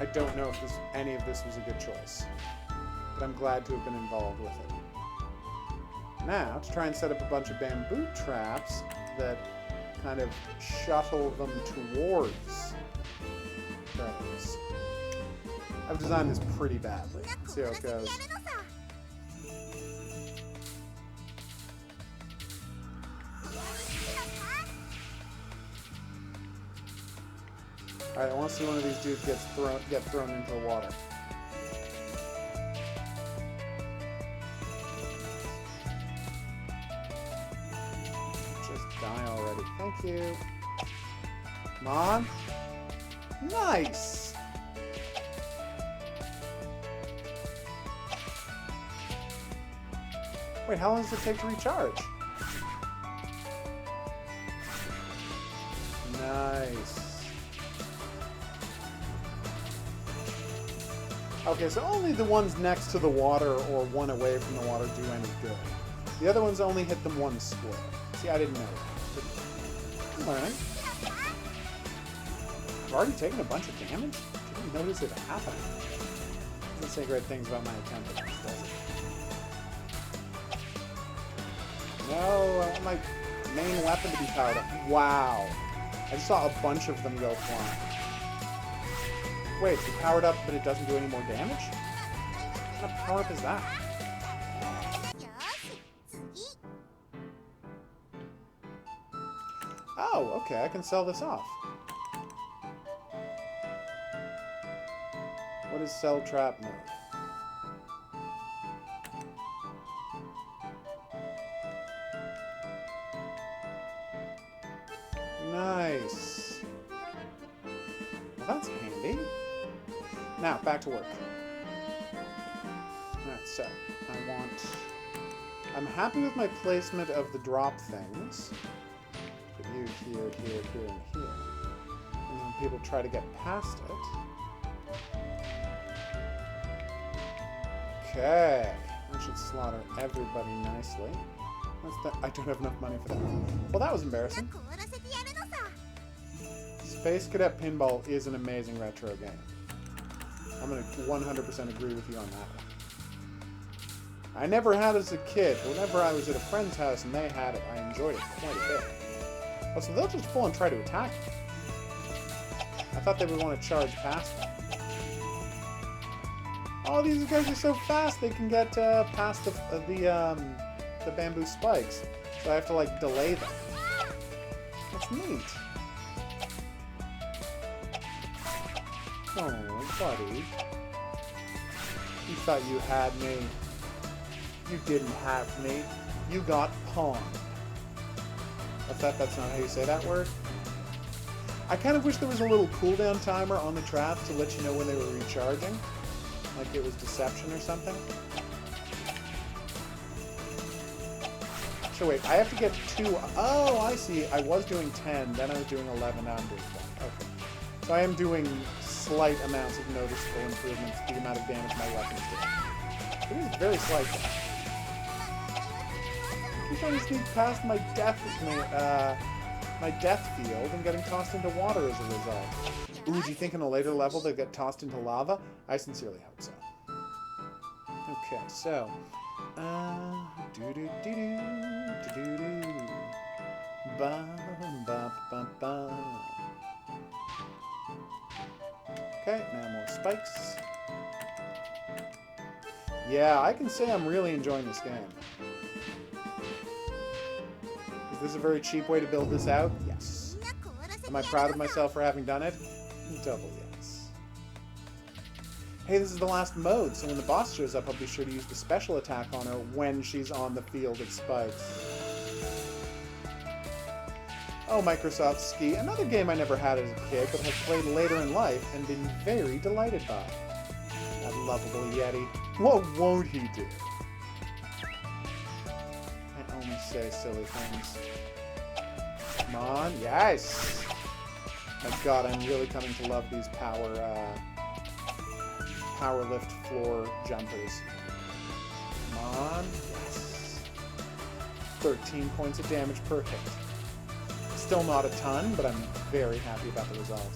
I don't know if any of this was a good choice, but I'm glad to have been involved with it. Now, to try and set up a bunch of bamboo traps that kind of shuttle them towards those. I've designed this pretty badly. Let's see how it goes. Alright, I want to see one of these dudes get thrown into the water. Just die already. Thank you. Come on. Nice! Wait, how long does it take to recharge? Nice. Okay, so only the ones next to the water or one away from the water do any good. The other ones only hit them one square. See, I didn't know that. I'm learning. I've already taken a bunch of damage? Didn't notice it happening. Doesn't say great things about my attempt at this, does it? No, I want my main weapon to be powered up. Wow. I just saw a bunch of them go flying. Wait, it's powered up, but it doesn't do any more damage? What kind of power up is that? Oh, okay, I can sell this off. What is sell trap mode? Nice. Well, that's handy. Now, back to work. Alright, so, I'm happy with my placement of the drop things. Put you here, here, here, and here. And when people try to get past it. Okay. I should slaughter everybody nicely. I don't have enough money for that. Well, that was embarrassing. Space Cadet Pinball is an amazing retro game. I'm going to 100% agree with you on that one. I never had it as a kid. Whenever I was at a friend's house and they had it, I enjoyed it quite a bit. Oh, so they'll just full and try to attack me. I thought they would want to charge past me. Oh, these guys are so fast they can get past the bamboo spikes. So I have to, like, delay them. That's neat. Oh, buddy. You thought you had me. You didn't have me. You got pawned. That's not how you say that word? I kind of wish there was a little cooldown timer on the traps to let you know when they were recharging. Like it was deception or something. So wait, I have to get 2... Oh, I see. I was doing 10, then I was doing 11, now I'm doing 1. Okay. So I am doing slight amounts of noticeable improvements to the amount of damage my weapons do. It is very slight. I'm trying to sneak past my death field and getting tossed into water as a result. Ooh, do you think in a later level they'll get tossed into lava? I sincerely hope so. Okay, so... Okay, now more spikes. Yeah, I can say I'm really enjoying this game. Is this a very cheap way to build this out? Yes. Am I proud of myself for having done it? Double yes. Hey, this is the last mode, so when the boss shows up, I'll be sure to use the special attack on her when she's on the field of spikes. Oh, Microsoft Ski, another game I never had as a kid, but have played later in life and been very delighted by. That lovable Yeti. What won't he do? I only say silly things. Come on, yes! My god, I'm really coming to love these power lift floor jumpers. Come on, yes! 13 points of damage per hit. Still not a ton, but I'm very happy about the result.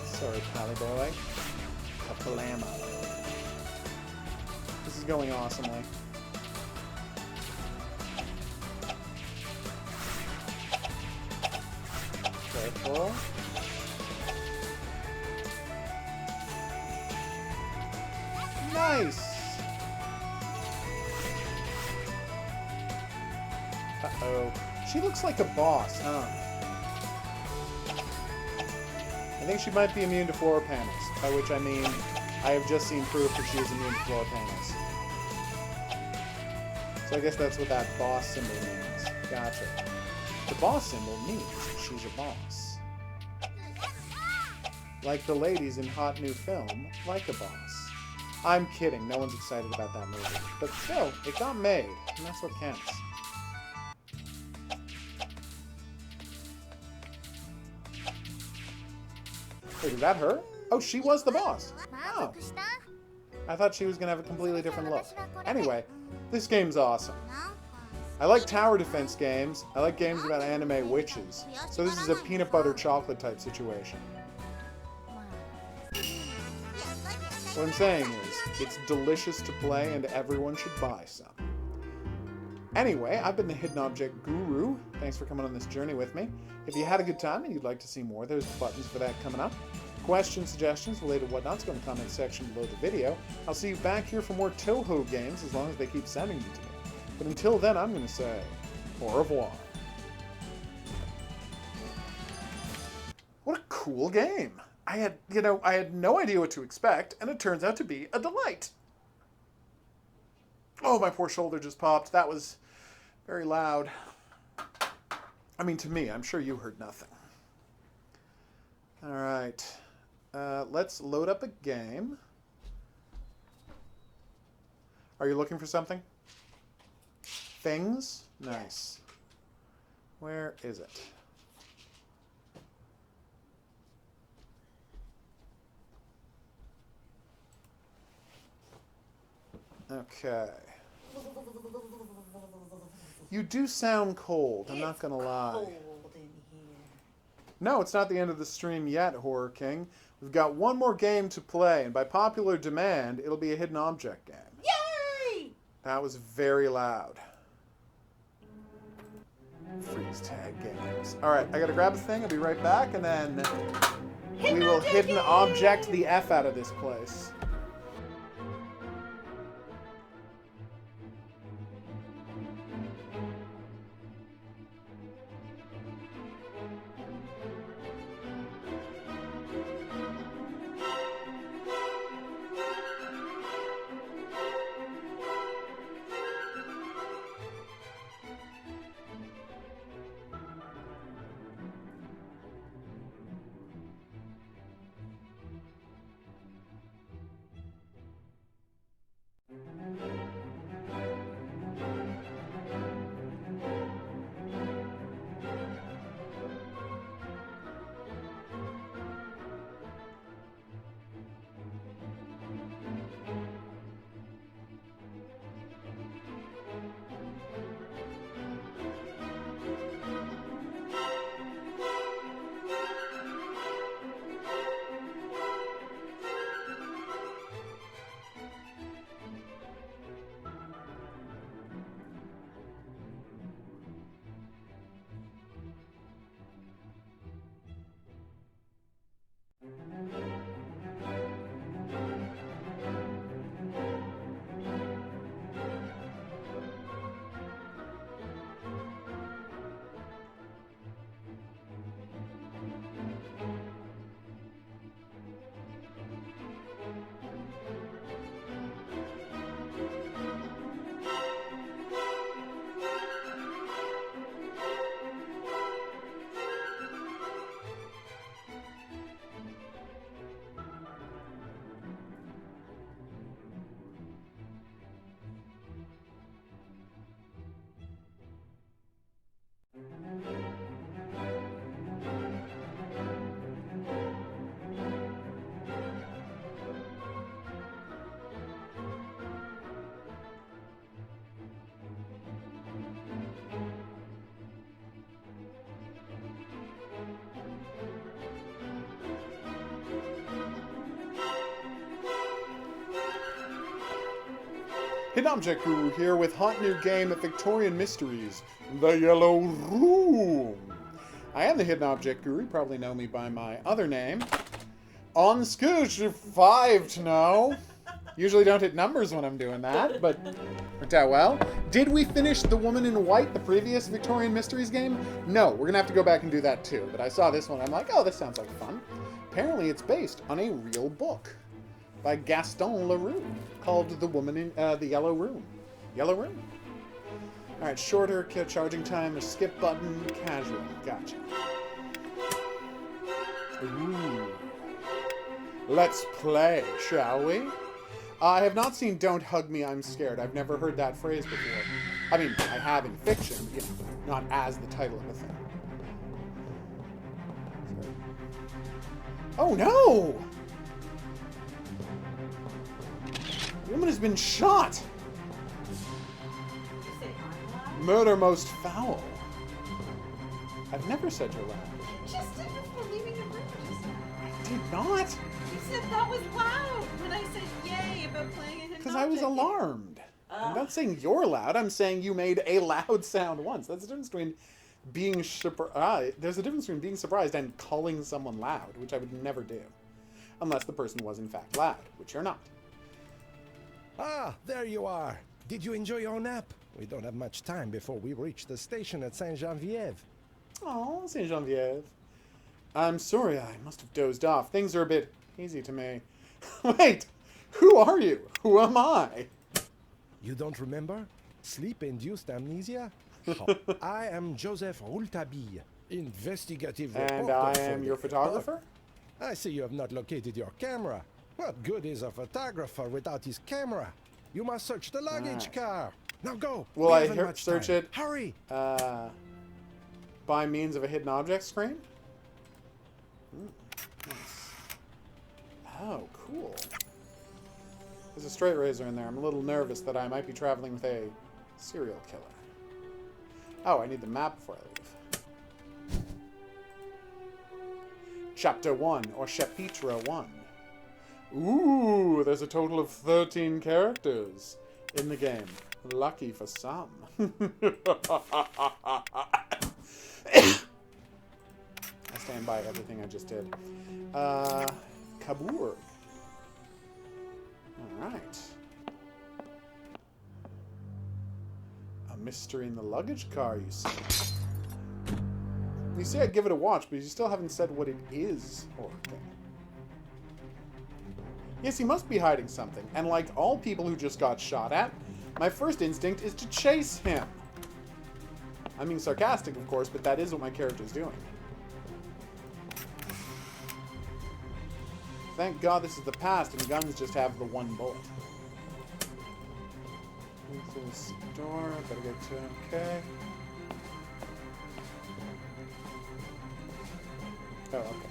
Sorry, Pally Boy. Kapalama. This is going awesomely. Careful. Nice! Uh-oh. She looks like a boss, huh? I think she might be immune to floor panels, by which I mean I have just seen proof that she is immune to floor panels. So I guess that's what that boss symbol means. Gotcha. The boss symbol means she's a boss. Like the ladies in hot new film, Like a Boss. I'm kidding, no one's excited about that movie. But still, it got made, and that's what counts. Wait, is that her? Oh, she was the boss. Oh. I thought she was going to have a completely different look. Anyway, this game's awesome. I like tower defense games. I like games about anime witches. So this is a peanut butter chocolate type situation. What I'm saying is, it's delicious to play and everyone should buy some. Anyway, I've been the Hidden Object Guru. Thanks for coming on this journey with me. If you had a good time and you'd like to see more, there's buttons for that coming up. Questions, suggestions, related whatnots, go in the comment section below the video. I'll see you back here for more Toho games as long as they keep sending them to me. But until then, I'm going to say, au revoir. What a cool game. I had no idea what to expect, and it turns out to be a delight. Oh, my poor shoulder just popped. That was very loud. I mean, to me, I'm sure you heard nothing. All right. Let's load up a game. Are you looking for something? Things? Nice. Where is it? Okay. You do sound cold, I'm not gonna lie. Cold in here. No, it's not the end of the stream yet, Horror King. We've got one more game to play, and by popular demand, it'll be a hidden object game. Yay! That was very loud. Freeze tag games. Alright, I gotta grab a thing, I'll be right back, and then we will hidden object the F out of this place. Hidden Object Guru here with hot new game at Victorian Mysteries, The Yellow Room. I am the Hidden Object Guru. You probably know me by my other name. On Scooch, 5 to know. Usually don't hit numbers when I'm doing that, but worked out well. Did we finish The Woman in White, the previous Victorian Mysteries game? No, we're going to have to go back and do that too. But I saw this one. I'm like, oh, this sounds like fun. Apparently it's based on a real book by Gaston Leroux called The Woman in the Yellow Room. Yellow Room? All right, shorter charging time, a skip button, casual. Gotcha. Ooh. Let's play, shall we? I have not seen Don't Hug Me, I'm Scared. I've never heard that phrase before. I mean, I have in fiction, you know, not as the title of a thing. Oh no! The woman has been shot! You say I'm loud? Murder most foul. I've never said you're loud. You just did before leaving the room just now. I did not! You said that was loud when I said yay about playing a hidden Because I was object game. alarmed. I'm not saying you're loud. I'm saying you made a loud sound once. That's the difference between being surprised. There's a difference between being surprised and calling someone loud, which I would never do. Unless the person was in fact loud, which you're not. Ah, there you are. Did you enjoy your nap? We don't have much time before we reach the station at Saint-Geneviève. Oh, Saint Geneviève. I'm sorry, I must have dozed off. Things are a bit hazy to me. Wait, who are you? Who am I? You don't remember? Sleep-induced amnesia? I am Joseph Rouletabille, investigative And reporter I for am the your photographer? I see you have not located your camera. What good is a photographer without his camera? You must search the luggage Right. car. Now go. Will We I haven't much search time. it? Hurry. By means of a hidden object screen? Nice. Oh, cool. There's a straight razor in there. I'm a little nervous that I might be traveling with a serial killer. Oh, I need the map before I leave. Chapter 1, or Chapitre 1. Ooh, there's a total of 13 characters in the game. Lucky for some. I stand by everything I just did. HOGuru. Alright. A mystery in the luggage car, you see. You say I'd give it a watch, but you still haven't said what it is or anything. Yes, he must be hiding something. And like all people who just got shot at, my first instinct is to chase him. I'm being sarcastic, of course, but that is what my character's doing. Thank God this is the past and guns just have the one bullet. Into this door, better get to okay. Oh, okay.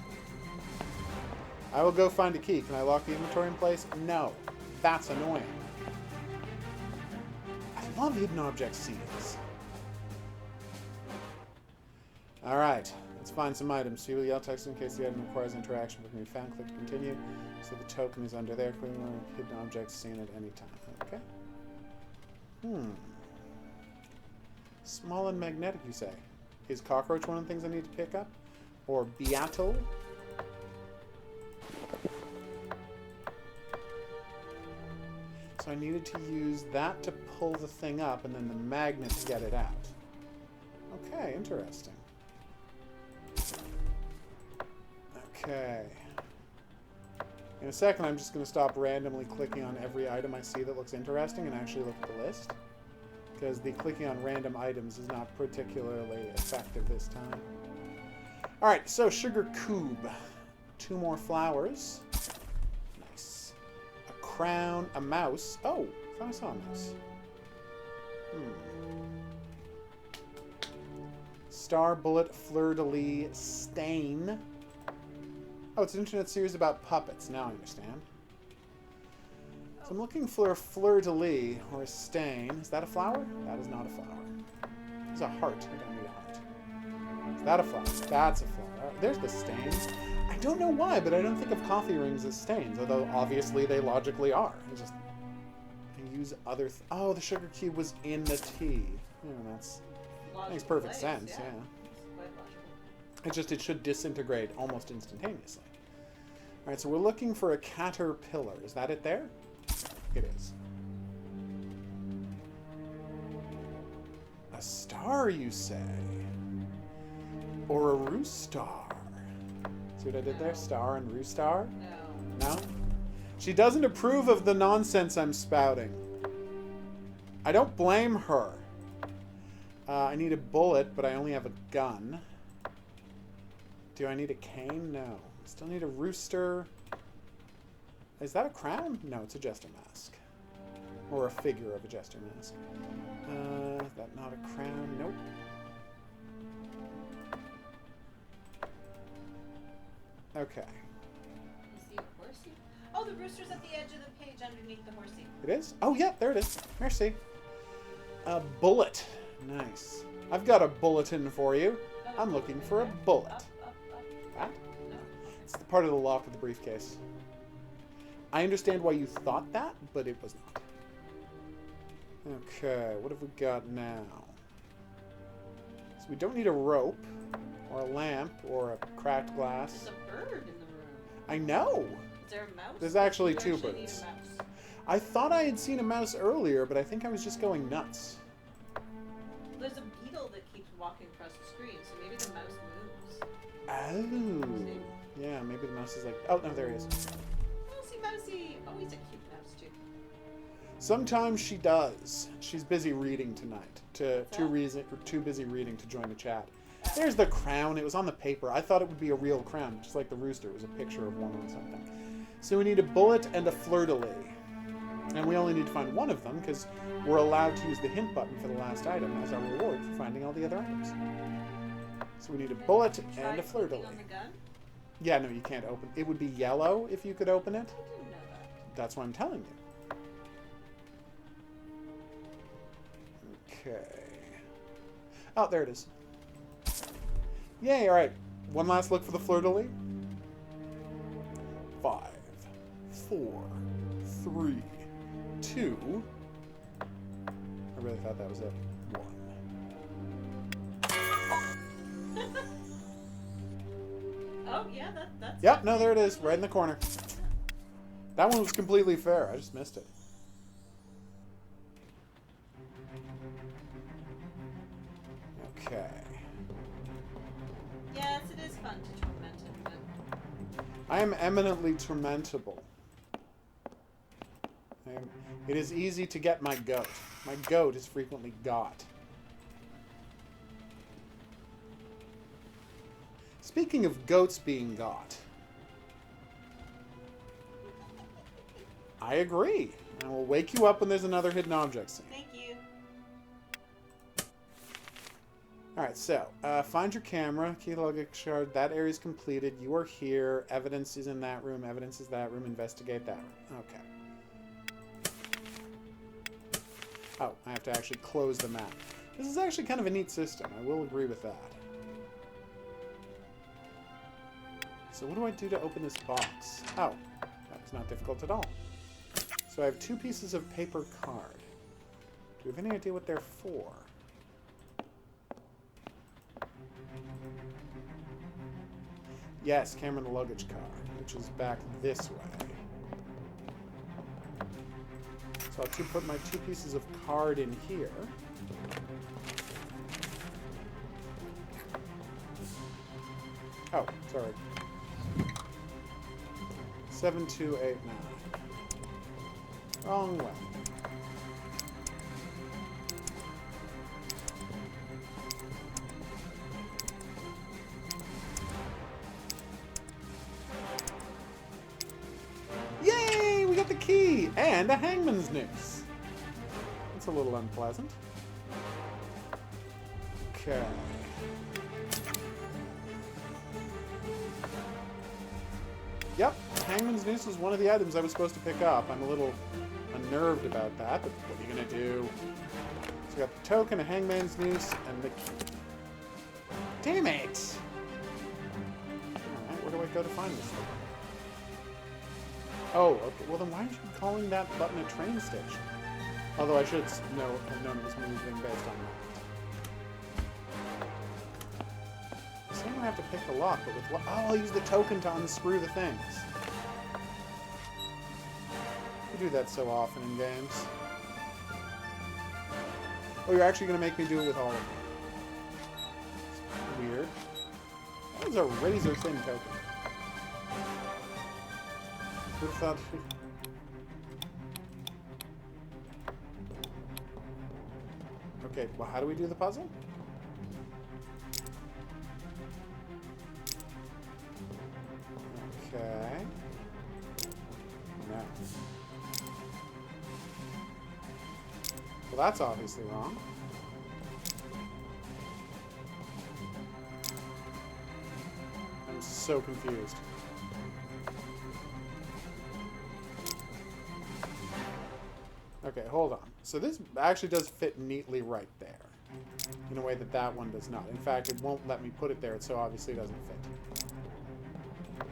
I will go find a key. Can I lock the inventory in place? No. That's annoying. I love hidden object scenes. Alright. Let's find some items. See with the yellow text in case the item requires interaction with me. Found. Click to continue. So the token is under there. Hidden objects seen at any time. Okay. Small and magnetic, you say? Is cockroach one of the things I need to pick up? Or beetle? So I needed to use that to pull the thing up and then the magnet to get it out. Okay, interesting. Okay. In a second, I'm just going to stop randomly clicking on every item I see that looks interesting and actually look at the list. Because the clicking on random items is not particularly effective this time. Alright, so sugar cube. 2 more flowers. Nice. A crown, a mouse. Oh, I thought I saw a mouse. Star bullet, fleur-de-lis, stain. Oh, it's an internet series about puppets. Now I understand. So I'm looking for a fleur-de-lis or a stain. Is that a flower? That is not a flower. It's a heart. I don't need a heart. Is that a flower? That's a flower. There's the stains. I don't know why, but I don't think of coffee rings as stains, although obviously they logically are. I use other... oh, the sugar cube was in the tea. Yeah, that's... Logical makes perfect place, sense, yeah. It's quite logical. It should disintegrate almost instantaneously. Alright, so we're looking for a caterpillar. Is that it there? It is. A star, you say? Or a rooster? See what I did there? Star and rooster? No. No? She doesn't approve of the nonsense I'm spouting. I don't blame her. I need a bullet, but I only have a gun. Do I need a cane? No. I still need a rooster. Is that a crown? No, it's a jester mask. Or a figure of a jester mask. Is that not a crown? Nope. Okay. You see a horsey? Oh, the rooster's at the edge of the page underneath the horsey. It is? Oh, yeah, there it is. Merci. A bullet. Nice. I've got a bulletin for you. I'm looking for a bullet. Up. That? No. It's the part of the lock of the briefcase. I understand why you thought that, but it was not. Okay, what have we got now? So we don't need a rope, or a lamp, or a cracked glass. There's a bird in the room. I know! Is there a mouse? There's actually You two actually need birds. a mouse. I thought I had seen a mouse earlier, but I think I was just going nuts. There's a beetle that keeps walking across the screen, so maybe the mouse moves. Oh. Yeah, maybe the mouse is like... Oh, no, there he is. Mousy! Oh, he's a cute mouse, too. Sometimes she does. She's busy reading tonight. What's Too busy reading to join the chat. There's the crown. It was on the paper. I thought it would be a real crown, just like the rooster. It was a picture of one or something. So we need a bullet and a fleur-de-lis. And we only need to find one of them, because we're allowed to use the hint button for the last item as our reward for finding all the other items. So we need a bullet and a fleur-de-lis. On the gun? Yeah, no, you can't open. It would be yellow if you could open it. I didn't know that. That's what I'm telling you. Okay. Oh, there it is. Yay, alright. One last look for the fleur-de-lis. 5, 4, 3, 2. I really thought that was it. 1. Oh, yeah, that's... Yep, no, there it is. Right in the corner. That one was completely fair. I just missed it. Okay. Yes, it is fun to torment him, but... I am eminently tormentable. It is easy to get my goat. My goat is frequently got. Speaking of goats being got, I agree. I will wake you up when there's another hidden object scene. Thank you. Alright, so, find your camera, key logic shard, that area's completed, you are here, evidence is in that room, evidence is that room, investigate that room. Okay. Oh, I have to actually close the map. This is actually kind of a neat system, I will agree with that. So what do I do to open this box? Oh, that was not difficult at all. So I have 2 pieces of paper card. Do we have any idea what they're for? Yes, camera and the luggage card, which is back this way. So I'll put my 2 pieces of card in here. Oh, sorry. 7289. Wrong way. Yay! We got the key! And a hangman's noose. That's a little unpleasant. Okay. Yep, hangman's noose is one of the items I was supposed to pick up. I'm a little unnerved about that, but what are you gonna do? So we got the token, a hangman's noose, and the key. Damn it! Alright, where do I go to find this thing? Oh, okay. Well then why aren't you calling that button a train station? Although I should have known it was moving based on that. saying I have to pick the lock, but with what? Oh, I'll use the token to unscrew the things. You do that so often in games. Oh, you're actually going to make me do it with all of them. It's weird. That was a razor-thin token. Who'd have thought... Okay, well, how do we do the puzzle? Okay. No. Well, that's obviously wrong. I'm so confused. Okay, hold on. So this actually does fit neatly right there. In a way that that one does not. In fact, it won't let me put it there. It so obviously doesn't fit.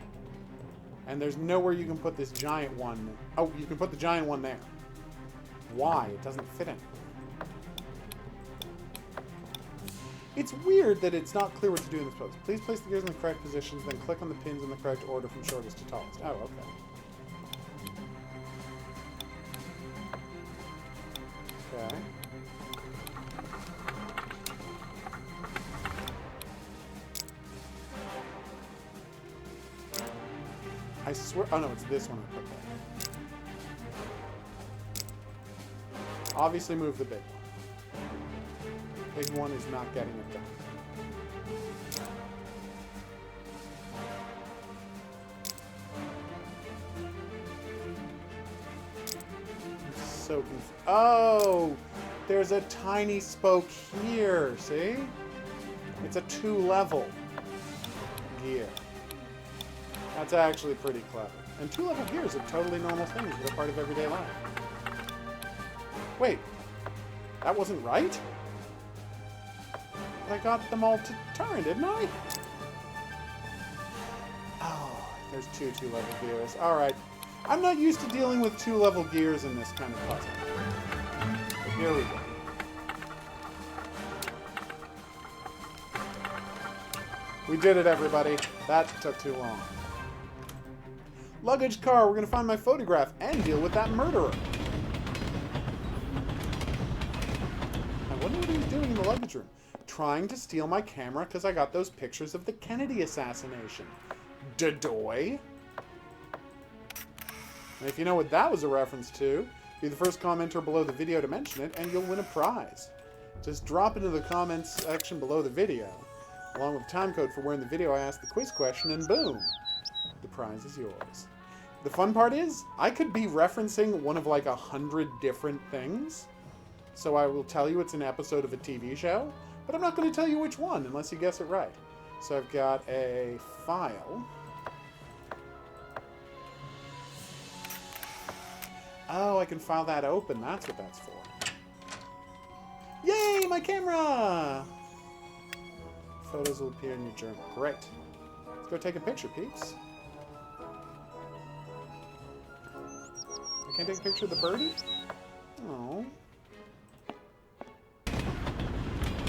And there's nowhere you can put this giant one. Oh, you can put the giant one there. Why? It doesn't fit in. It's weird that it's not clear what to do in this pose. Please place the gears in the correct positions, then click on the pins in the correct order from shortest to tallest. Oh, okay. Okay. I swear... Oh, no, it's this one I put there. Obviously move the big one. Big one is not getting it done. I'm so confused. Oh! There's a tiny spoke here, see? It's a 2-level gear. That's actually pretty clever. And 2-level gears are totally normal things that are part of everyday life. Wait, that wasn't right? But I got them all to turn, didn't I? Oh, there's 2 2-level gears. Alright. I'm not used to dealing with 2-level gears in this kind of puzzle. But here we go. We did it, everybody. That took too long. Luggage car, we're going to find my photograph and deal with that murderer. I wonder what he was doing in the luggage room. Trying to steal my camera because I got those pictures of the Kennedy assassination. Dadoy. And if you know what that was a reference to, be the first commenter below the video to mention it, and you'll win a prize. Just drop into the comments section below the video, along with the time code for where in the video I asked the quiz question, and boom! The prize is yours. The fun part is, I could be referencing one of like 100 different things. So I will tell you it's an episode of a TV show, but I'm not going to tell you which one unless you guess it right. So I've got a file. Oh, I can file that open. That's what that's for. Yay, my camera! Photos will appear in your journal. Great. Let's go take a picture, peeps. I can't take a picture of the birdie? Oh.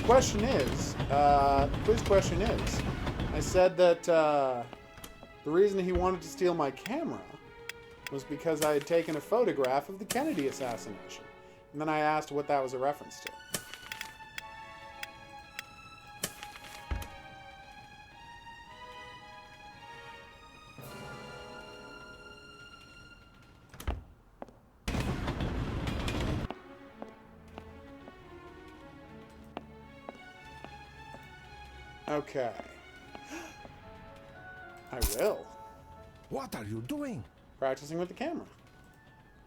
Question is, quiz question is, I said that the reason he wanted to steal my camera was because I had taken a photograph of the Kennedy assassination. And then I asked what that was a reference to. Okay. I will. What are you doing? Practicing with the camera.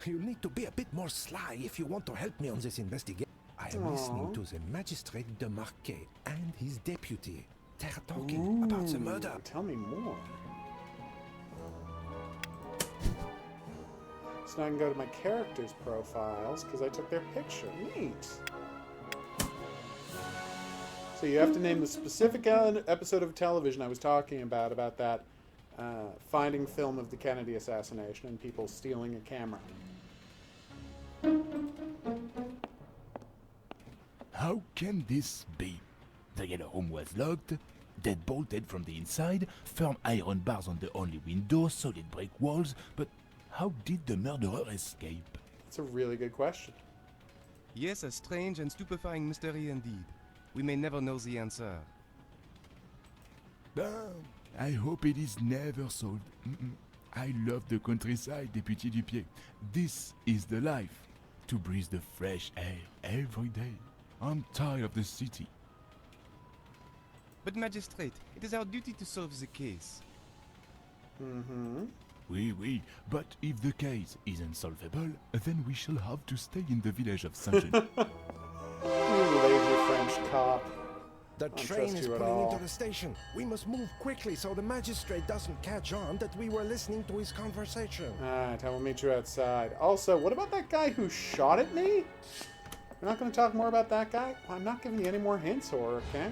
You need to be a bit more sly if you want to help me on this investigation. I am listening to the Magistrate de Marquet and his deputy. They're talking about the murder. Tell me more. So now I can go to my characters' profiles because I took their picture. Neat. So you have to name the specific episode of television I was talking about that finding film of the Kennedy assassination and people stealing a camera. How can this be? The yellow room was locked. Dead-bolted from the inside, firm iron bars on the only window, solid brick walls, but how did the murderer escape? That's a really good question. Yes, a strange and stupefying mystery indeed. We may never know the answer. I hope it is never solved. I love the countryside, Deputy Dupier. This is the life. To breathe the fresh air every day. I'm tired of the city. But Magistrate, it is our duty to solve the case. Oui, but if the case is unsolvable, then we shall have to stay in the village of Saint-Jean. You lazy French cop. The don't train trust is you at pulling all. into the station. We must move quickly so the magistrate doesn't catch on that we were listening to his conversation. Alright, I will meet you outside. Also, what about that guy who shot at me? We're not going to talk more about that guy? Well, I'm not giving you any more hints, Horror, okay?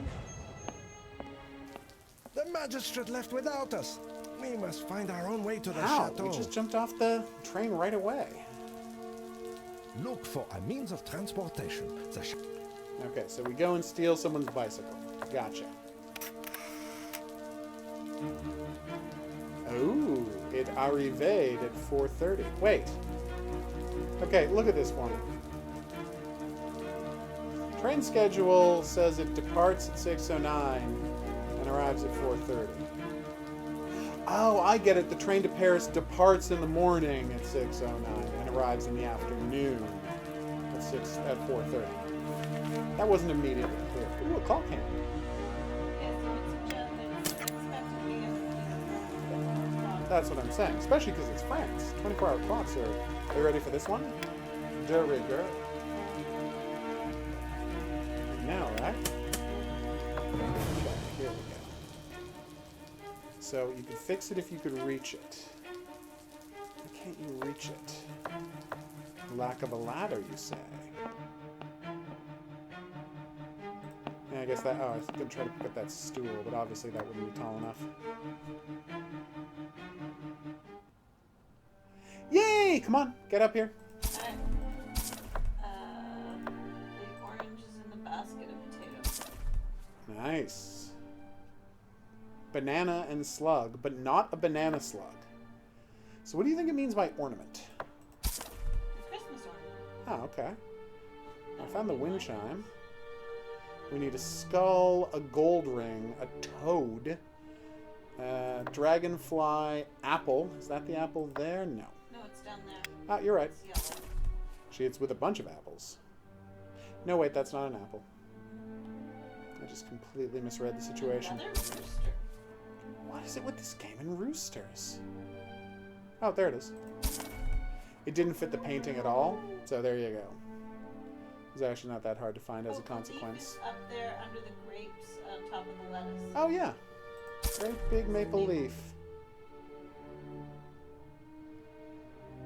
The magistrate left without us. We must find our own way to the How? chateau. We just jumped off the train right away. Look for a means of transportation. Okay, so we go and steal someone's bicycle. Gotcha. Oh, it arrived at 4:30. Wait. Okay, look at this one. Train schedule says it departs at 6:09 and arrives at 4:30. Oh, I get it. The train to Paris departs in the morning at 6:09 and arrives in the afternoon at 4:30. That wasn't immediately clear. Ooh, a clock hand. That's what I'm saying, especially because it's France. 24-hour clocks are you ready for this one? De rigueur. Now, right? Okay, here we go. So you could fix it if you could reach it. Why can't you reach it? Lack of a ladder, you say? Yeah, I guess that... Oh, I was going to try to pick up that stool, but obviously that wouldn't be tall enough. Yay! Come on, get up here. Alright. The orange is in the basket of potatoes. Nice. Banana and slug, but not a banana slug. So what do you think it means by ornament? Christmas ornament. Oh, okay. I found the wind chime. We need a skull, a gold ring, a toad, dragonfly, apple. Is that the apple there? No. No, it's down there. Ah, you're right. It's yellow. Gee, it's with a bunch of apples. No, wait, that's not an apple. I just completely misread the situation. Another rooster. What is it with this game and roosters? Oh, there it is. It didn't fit the painting at all, so there you go. It's actually not that hard to find as a consequence. Up there under the grapes on top of the lettuce. Oh, yeah. Great big maple leaf.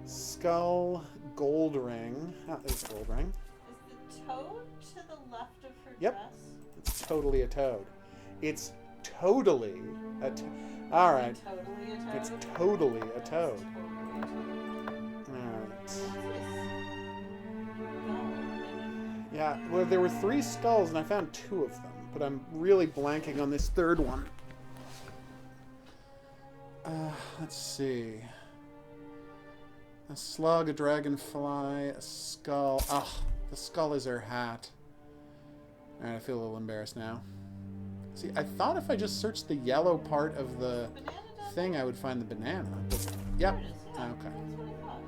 Skull, gold ring. Ah, there's a gold ring. Is the toad to the left of her Yep. dress? It's totally a toad. It's totally a toad. All right. Totally a toad? It's totally a toad. Totally a toad. All right. What's this? Yeah, well, there were 3 skulls, and I found 2 of them, but I'm really blanking on this third one. Let's see. A slug, a dragonfly, a skull. Ah, the skull is her hat. Alright, I feel a little embarrassed now. See, I thought if I just searched the yellow part of the thing, I would find the banana. But, yep. There it is, yeah. Okay. That's what I thought.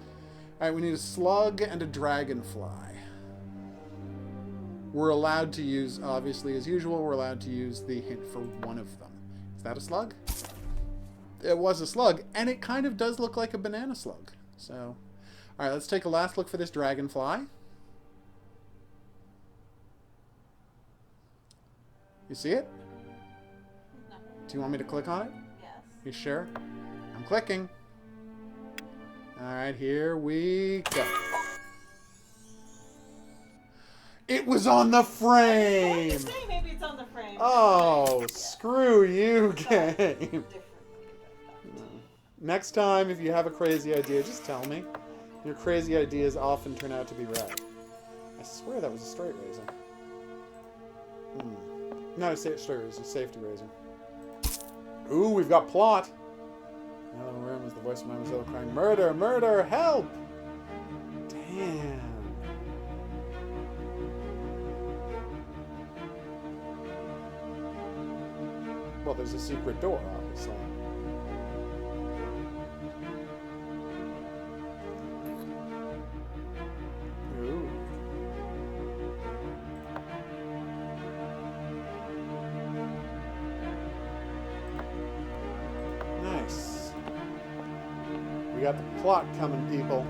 Alright, we need a slug and a dragonfly. We're allowed to use, obviously, as usual, we're allowed to use the hint for one of them. Is that a slug? It was a slug, and it kind of does look like a banana slug. So, alright, let's take a last look for this dragonfly. You see it? No. Do you want me to click on it? Yes. You sure? I'm clicking. Alright, here we go. It was on the frame! I was saying maybe it's on the frame. Oh, Yeah. screw you, Sorry. game. Differently. Next time, if you have a crazy idea, just tell me. Your crazy ideas often turn out to be right. I swear that was a straight razor. Not a straight razor, a safety razor. Ooh, we've got plot. In the room is the voice of Mademoiselle crying, "Murder! Murder! Help!" Damn. Well, there's a secret door, obviously. Ooh. Nice. We got the plot coming, people.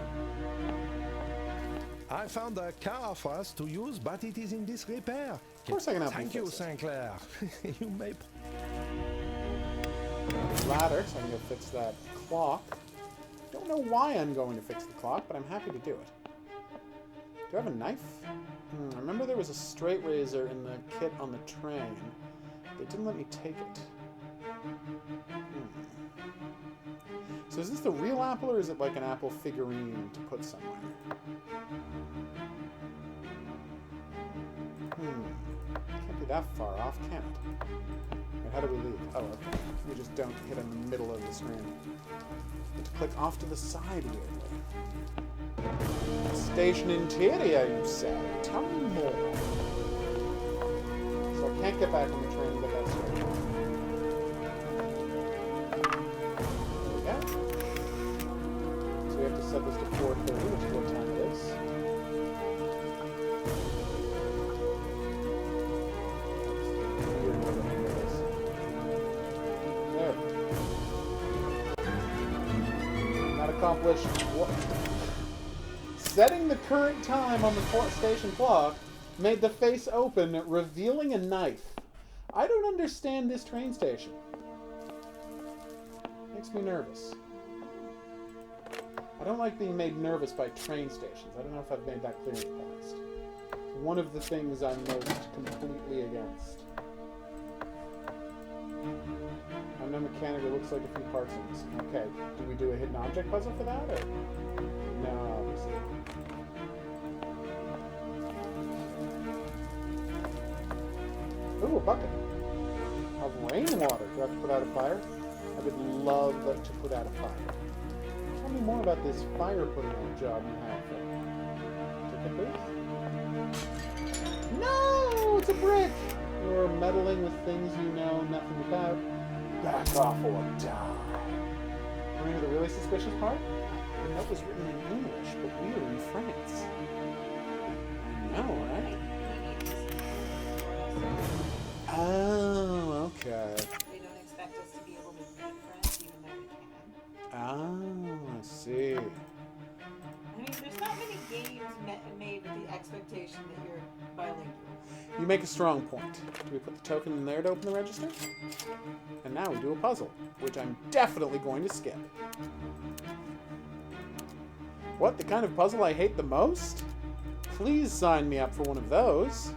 I found a car for us to use, but it is in disrepair. Of course I can help you Thank you, fix it. Sinclair. You may... Ladder, so I can go fix that clock. Don't know why I'm going to fix the clock, but I'm happy to do it. Do I have a knife? I remember there was a straight razor in the kit on the train. They didn't let me take it. So is this the real apple, or is it like an apple figurine to put somewhere? Can't be that far off, can it? Wait, how do we leave? Oh, okay. We just don't hit in the middle of the screen. Need to click off to the side weirdly. Station interior, you say? Tell me more. So I can't get back on the train and get that straight. There we go. So we have to set this to 4:30, which is what time it is. There. Not accomplished. What? Setting the current time on the station clock made the face open, revealing a knife. I don't understand this train station. Makes me nervous. I don't like being made nervous by train stations. I don't know if I've made that clear in the past. It's one of the things I'm most completely against. I'm no mechanic. It looks like a few parts in this. Okay, do we do a hidden object puzzle for that, or no? Obviously. Ooh, a bucket of rainwater. Do I have to put out a fire? I would love to put out a fire. Tell me more about this fire putting out job you have. Take it, please. No, it's a brick. You're meddling with things you know nothing about. Back off or die. Remember the really suspicious part? The note was written in English, but we are in France. I know, right? Oh, okay. They don't expect us to be able to read French, even though we can. Oh, I see. I mean, there's not many games made with the expectation that you're bilingual. You make a strong point. Do we put the token in there to open the register? And now we do a puzzle, which I'm definitely going to skip. What, the kind of puzzle I hate the most? Please sign me up for one of those.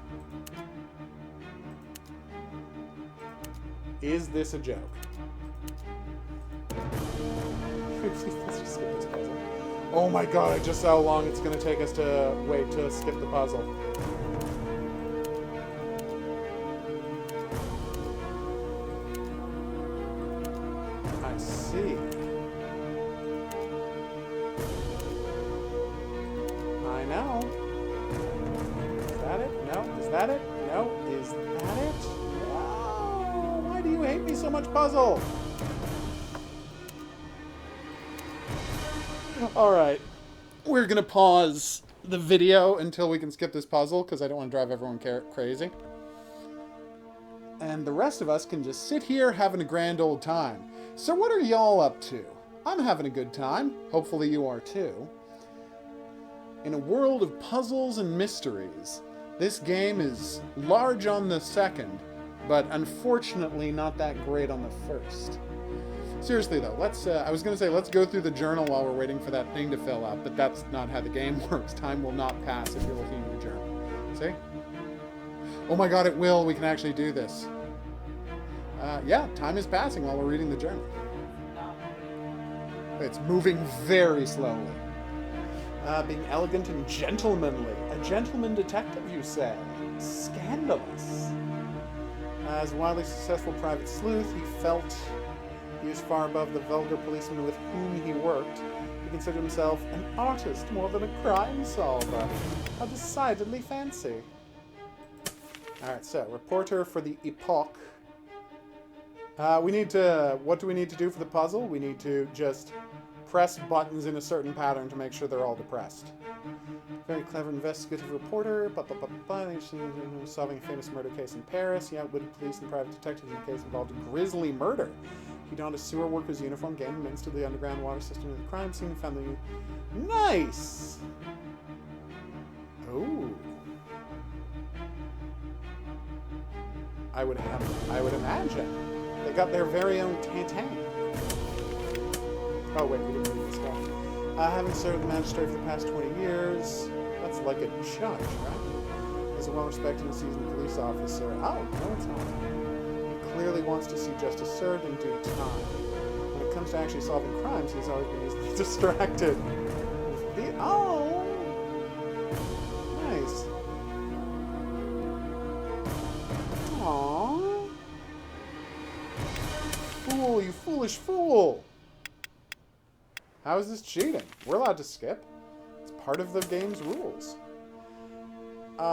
Is this a joke? Let's just skip this puzzle. Oh my god, I just saw how long it's going to take us to wait to skip the puzzle. I see. I know. Is that it? No. Is that it? No. Is that it? No. Why do you hate me so much, puzzle? Alright. We're gonna pause the video until we can skip this puzzle, because I don't want to drive everyone crazy. And the rest of us can just sit here having a grand old time. So what are y'all up to? I'm having a good time. Hopefully you are too. In a world of puzzles and mysteries, this game is large on the second, but unfortunately not that great on the first. Seriously though, I was going to say, let's go through the journal while we're waiting for that thing to fill up, but that's not how the game works. Time will not pass if you're looking at your journal. See? Oh my god, it will. We can actually do this. Yeah, time is passing while we're reading the journal. It's moving very slowly. Being elegant and gentlemanly. A gentleman detective, you say? Scandalous. As a wildly successful private sleuth, he felt He is far above the vulgar policeman with whom he worked. He considered himself an artist more than a crime solver. How decidedly fancy. Alright, so, reporter for the Epoch. We need to... What do we need to do for the puzzle? We need to just press buttons in a certain pattern to make sure they're all depressed. Very clever investigative reporter. Solving a famous murder case in Paris. He outwitted police and private detectives in a case involved a grisly murder. He donned a sewer worker's uniform, gained admittance to the underground water system of the crime scene, and found the... Nice! Ooh. I would imagine. They got their very own Tintin. Oh wait, we didn't read this stuff. Having served the magistrate for the past 20 years, that's like a judge, right? As a well-respected and seasoned police officer. Oh, no it's not. He clearly wants to see justice served in due time. When it comes to actually solving crimes, he's always been easily distracted. Oh! Nice. Aww. Fool, you foolish fool! How is this cheating? We're allowed to skip. It's part of the game's rules.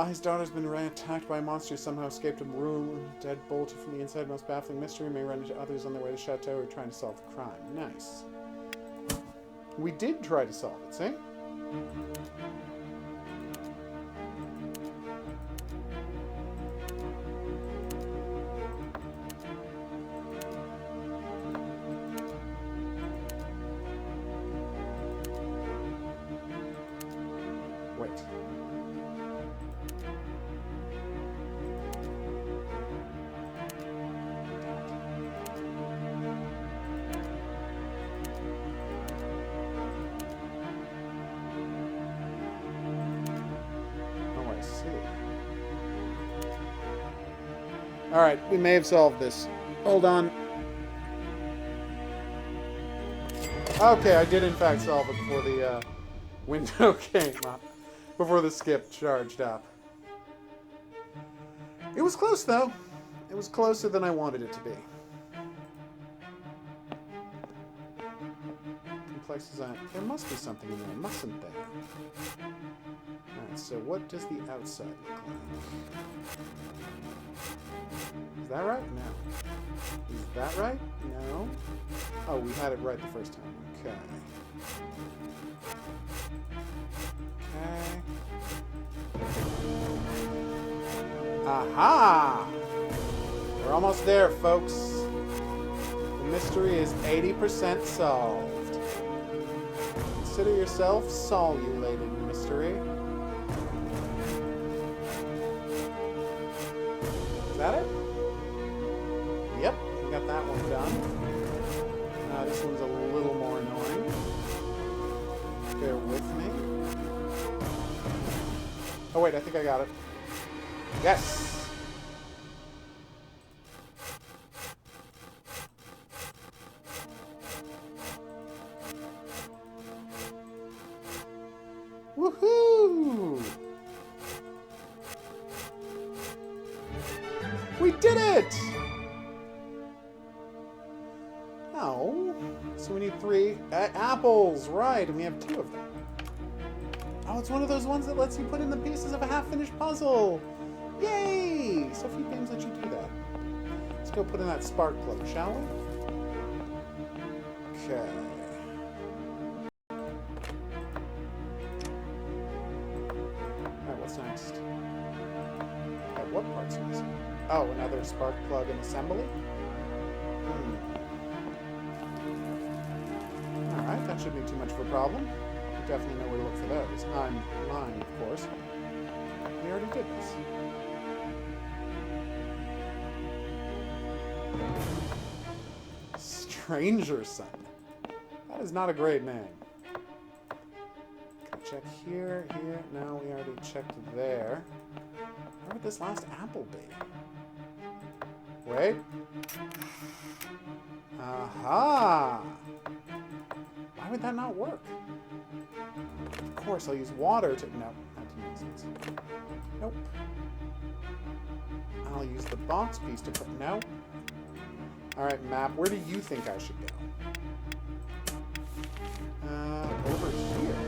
His daughter's been attacked by a monster who somehow escaped a room. Dead bolted from the inside. Most baffling mystery. May run into others on their way to Chateau or trying to solve the crime. Nice. We did try to solve it, see? Wait. Oh, I see. Alright, we may have solved this. Hold on. Okay, I did in fact solve it before the window came up. Before the skip charged up. It was close, though. It was closer than I wanted it to be. Complex design. There must be something in there, mustn't there? Alright, so what does the outside look like? Is that right? No. Is that right? No. Oh, we had it right the first time. Okay. Okay. Aha! We're almost there, folks. The mystery is 80% solved. Consider yourself solulated, mystery. Is that it? Yep, we got that one done. This one's a little more annoying. Bear with me. Oh wait, I think I got it. Yes! Woohoo! We did it! Oh, so we need 3 apples, right, and we have 2 of them. Oh, it's one of those ones that lets you put in the pieces of a half-finished puzzle. Yay! So few games let you do that. Let's go put in that spark plug, shall we? Okay. Alright, what's next? What part's missing? Oh, another spark plug and assembly? Alright, that shouldn't be too much of a problem. We definitely know where to look for those. I'm lying, of course. We already did this. Stranger Son. That is not a great name. Can I check here, here? No, we already checked there. Where would this last apple be? Wait. Aha! Why would that not work? Of course, I'll use water to... No, that didn't make sense. Nope. I'll use the box piece to put... No. Alright, map. Where do you think I should go? Over here.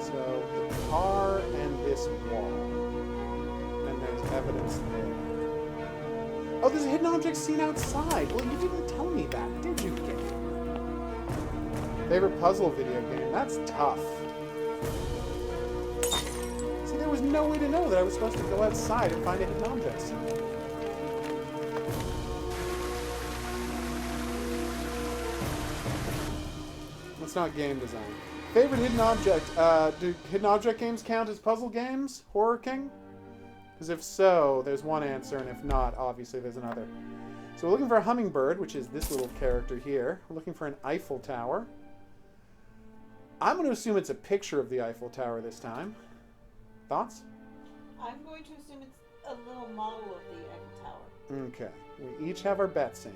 So, the car and this wall. And there's evidence there. Oh, there's a hidden object seen outside. Well, you didn't tell me that, did you, game? Favorite puzzle video game? That's tough. See, there was no way to know that I was supposed to go outside and find a hidden object. It's not game design. Favorite hidden object? Do hidden object games count as puzzle games? Horror King? Because if so, there's one answer, and if not, obviously there's another. So we're looking for a hummingbird, which is this little character here. We're looking for an Eiffel Tower. I'm going to assume it's a picture of the Eiffel Tower this time. Thoughts? I'm going to assume it's a little model of the Eiffel Tower. Okay. We each have our bets in.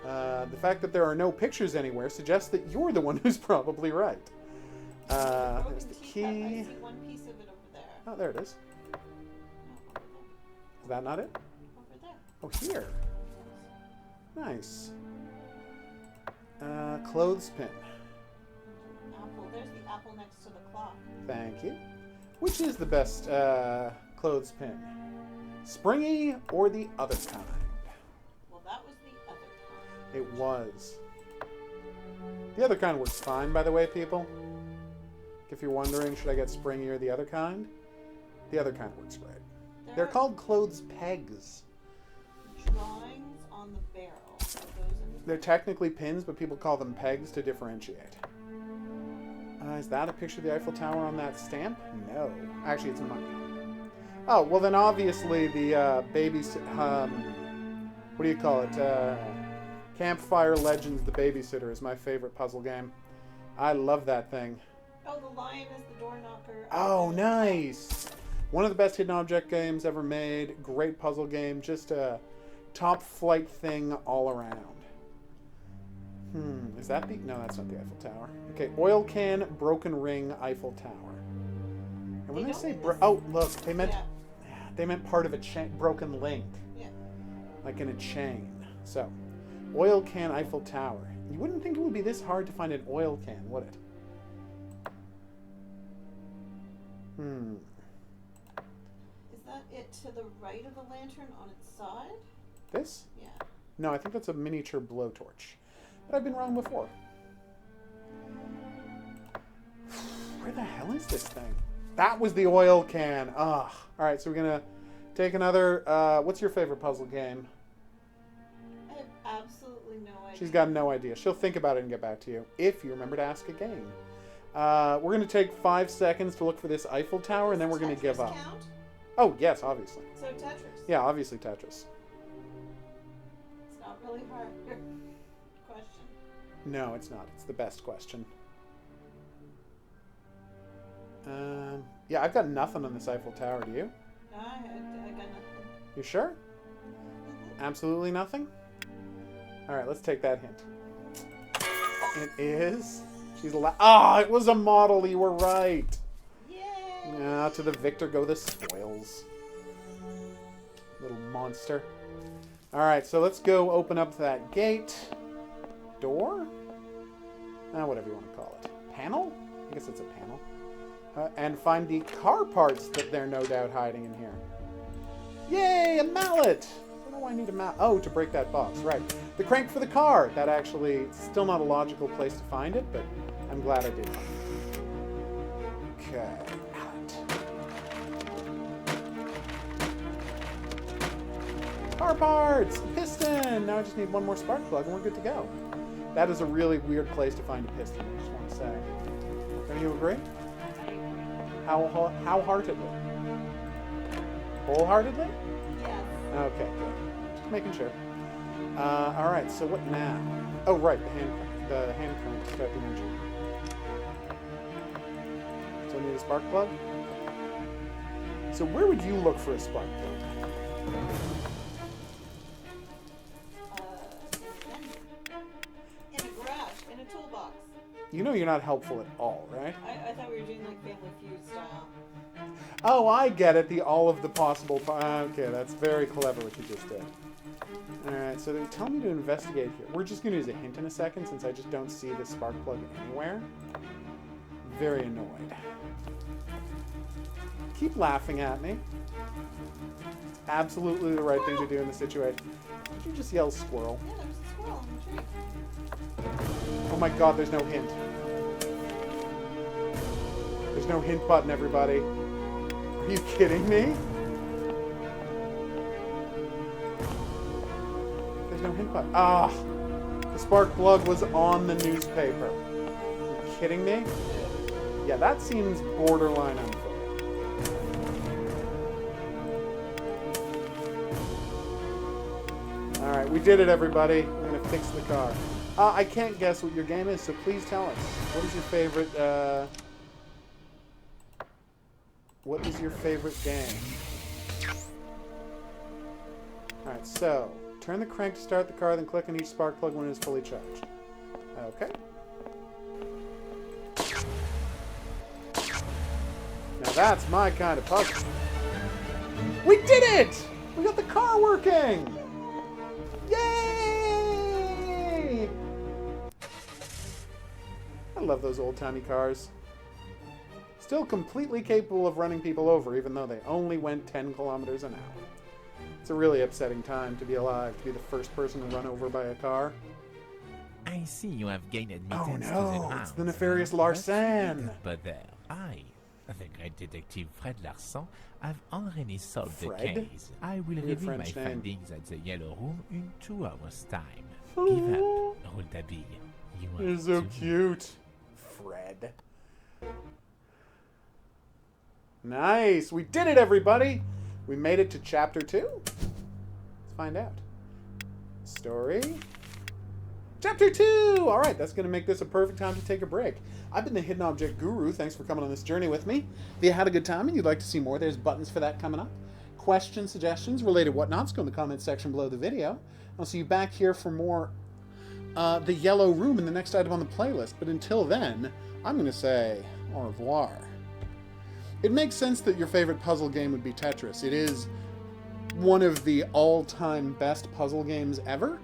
The fact that there are no pictures anywhere suggests that you're the one who's probably right. There's the key. I see one piece of it over there. Oh, there it is. Is that not it? Over there. Oh, here. Nice. Clothespin. Apple. There's the apple next to the clock. Thank you. Which is the best clothespin? Springy or the other kind? Well, that was the other kind. It was. The other kind works fine, by the way, people. If you're wondering, should I get springy or the other kind? The other kind works great. They're There called clothes pegs. are drawings on the barrel. Are those in They're technically pins, but people call them pegs to differentiate. Is that a picture of the Eiffel Tower on that stamp? No. Actually, it's money. Oh, well then obviously the what do you call it? Campfire Legends, the Babysitter is my favorite puzzle game. I love that thing. Oh, the lion is the door knocker. Oh, nice! One of the best hidden object games ever made. Great puzzle game. Just a top flight thing all around. Is that the... No, that's not the Eiffel Tower. Okay, oil can, broken ring, Eiffel Tower. And when they say... Oh, look, they meant... Yeah. They meant part of a broken link. Yeah. Like in a chain. So, oil can, Eiffel Tower. You wouldn't think it would be this hard to find an oil can, would it? Is that it to the right of the lantern on its side? This? Yeah. No, I think that's a miniature blowtorch. But I've been wrong before. Where the hell is this thing? That was the oil can. Ugh. Alright, so we're going to take another... what's your favorite puzzle game? I have absolutely no idea. She's got no idea. She'll think about it and get back to you, if you remember to ask again. We're going to take 5 seconds to look for this Eiffel Tower, and then we're going to give up. Count? Oh, yes, obviously. So Tetris. Yeah, obviously Tetris. It's not really hard. Question. No, it's not. It's the best question. Yeah, I've got nothing on this Eiffel Tower. Do you? No, I got nothing. You sure? Absolutely nothing? Alright, let's take that hint. It is... She's it was a model. You were right. Yay! To the victor go the spoils. Little monster. Alright, so let's go open up that gate. Door? Whatever you want to call it. Panel? I guess it's a panel. And find the car parts that they're no doubt hiding in here. Yay, a mallet! I don't know why I need a mallet. Oh, to break that box, right. The crank for the car. That actually, still not a logical place to find it, but I'm glad I did find it. Okay, mallet. Car parts! A piston! Now I just need one more spark plug and we're good to go. That is a really weird place to find a piston, I just want to say. Don't you agree? How heartedly? Wholeheartedly? Yes. Okay, good. Just making sure. Alright, so what now? Oh, right, the hand crank to start the engine. So I need a spark plug? So where would you look for a spark plug? In a garage, in a toolbox. You know you're not helpful at all, right? I thought we were doing like Family Feud style. Oh, I get it. All of the possible... Okay, that's very clever what you just did. Alright, so they tell me to investigate here. We're just going to use a hint in a second since I just don't see the spark plug anywhere. Very annoyed. Keep laughing at me. It's absolutely the right thing to do in the situation. Did you just yell squirrel? Yeah, there's a squirrel in the tree. Oh my god, there's no hint. There's no hint button, everybody. Are you kidding me? There's no hint button. Ah! The spark plug was on the newspaper. Are you kidding me? Yeah, that seems borderline unfair. Alright, we did it, everybody. We're going to fix the car. I can't guess what your game is, so please tell us. What is your favorite, What is your favorite game? Alright, so, turn the crank to start the car, then click on each spark plug when it is fully charged. Okay. Now that's my kind of puzzle. We did it! We got the car working! Yay! I love those old-timey cars. Still completely capable of running people over, even though they only went 10 kilometers an hour. It's a really upsetting time to be alive, to be the first person to run over by a car. I see you have gained admittance Oh to the no, grounds. it's the nefarious But Larsen! But there, I, the great detective Fred Larsan, have already solved the Fred? case. I will Weird reveal my French name. findings at the Yellow Room in 2 hours' time. Give up, Rouletabille. You are You're so too- cute. Fred. Nice! We did it, everybody! We made it to chapter 2. Let's find out. Story. Chapter 2! Alright, that's going to make this a perfect time to take a break. I've been the Hidden Object Guru. Thanks for coming on this journey with me. If you had a good time and you'd like to see more, there's buttons for that coming up. Questions, suggestions, related whatnots, go in the comment section below the video. I'll see you back here for more The Yellow Room in the next item on the playlist. But until then, I'm going to say au revoir. It makes sense that your favorite puzzle game would be Tetris. It is one of the all-time best puzzle games ever.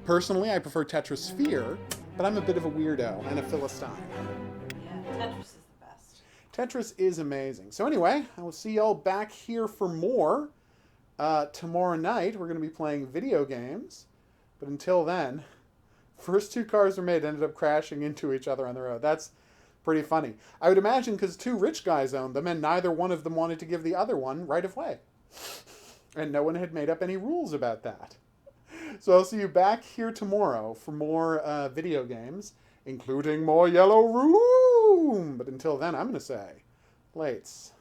Personally, I prefer Tetris Sphere, but I'm a bit of a weirdo and a Philistine. Yeah, Tetris is the best. Tetris is amazing. So anyway, I will see y'all back here for more. Tomorrow night, we're going to be playing video games. But until then, first 2 cars were made ended up crashing into each other on the road. That's pretty funny. I would imagine because 2 rich guys owned them and neither one of them wanted to give the other one right of way. And no one had made up any rules about that. So I'll see you back here tomorrow for more video games, including more Yellow Room. But until then, I'm going to say, lates.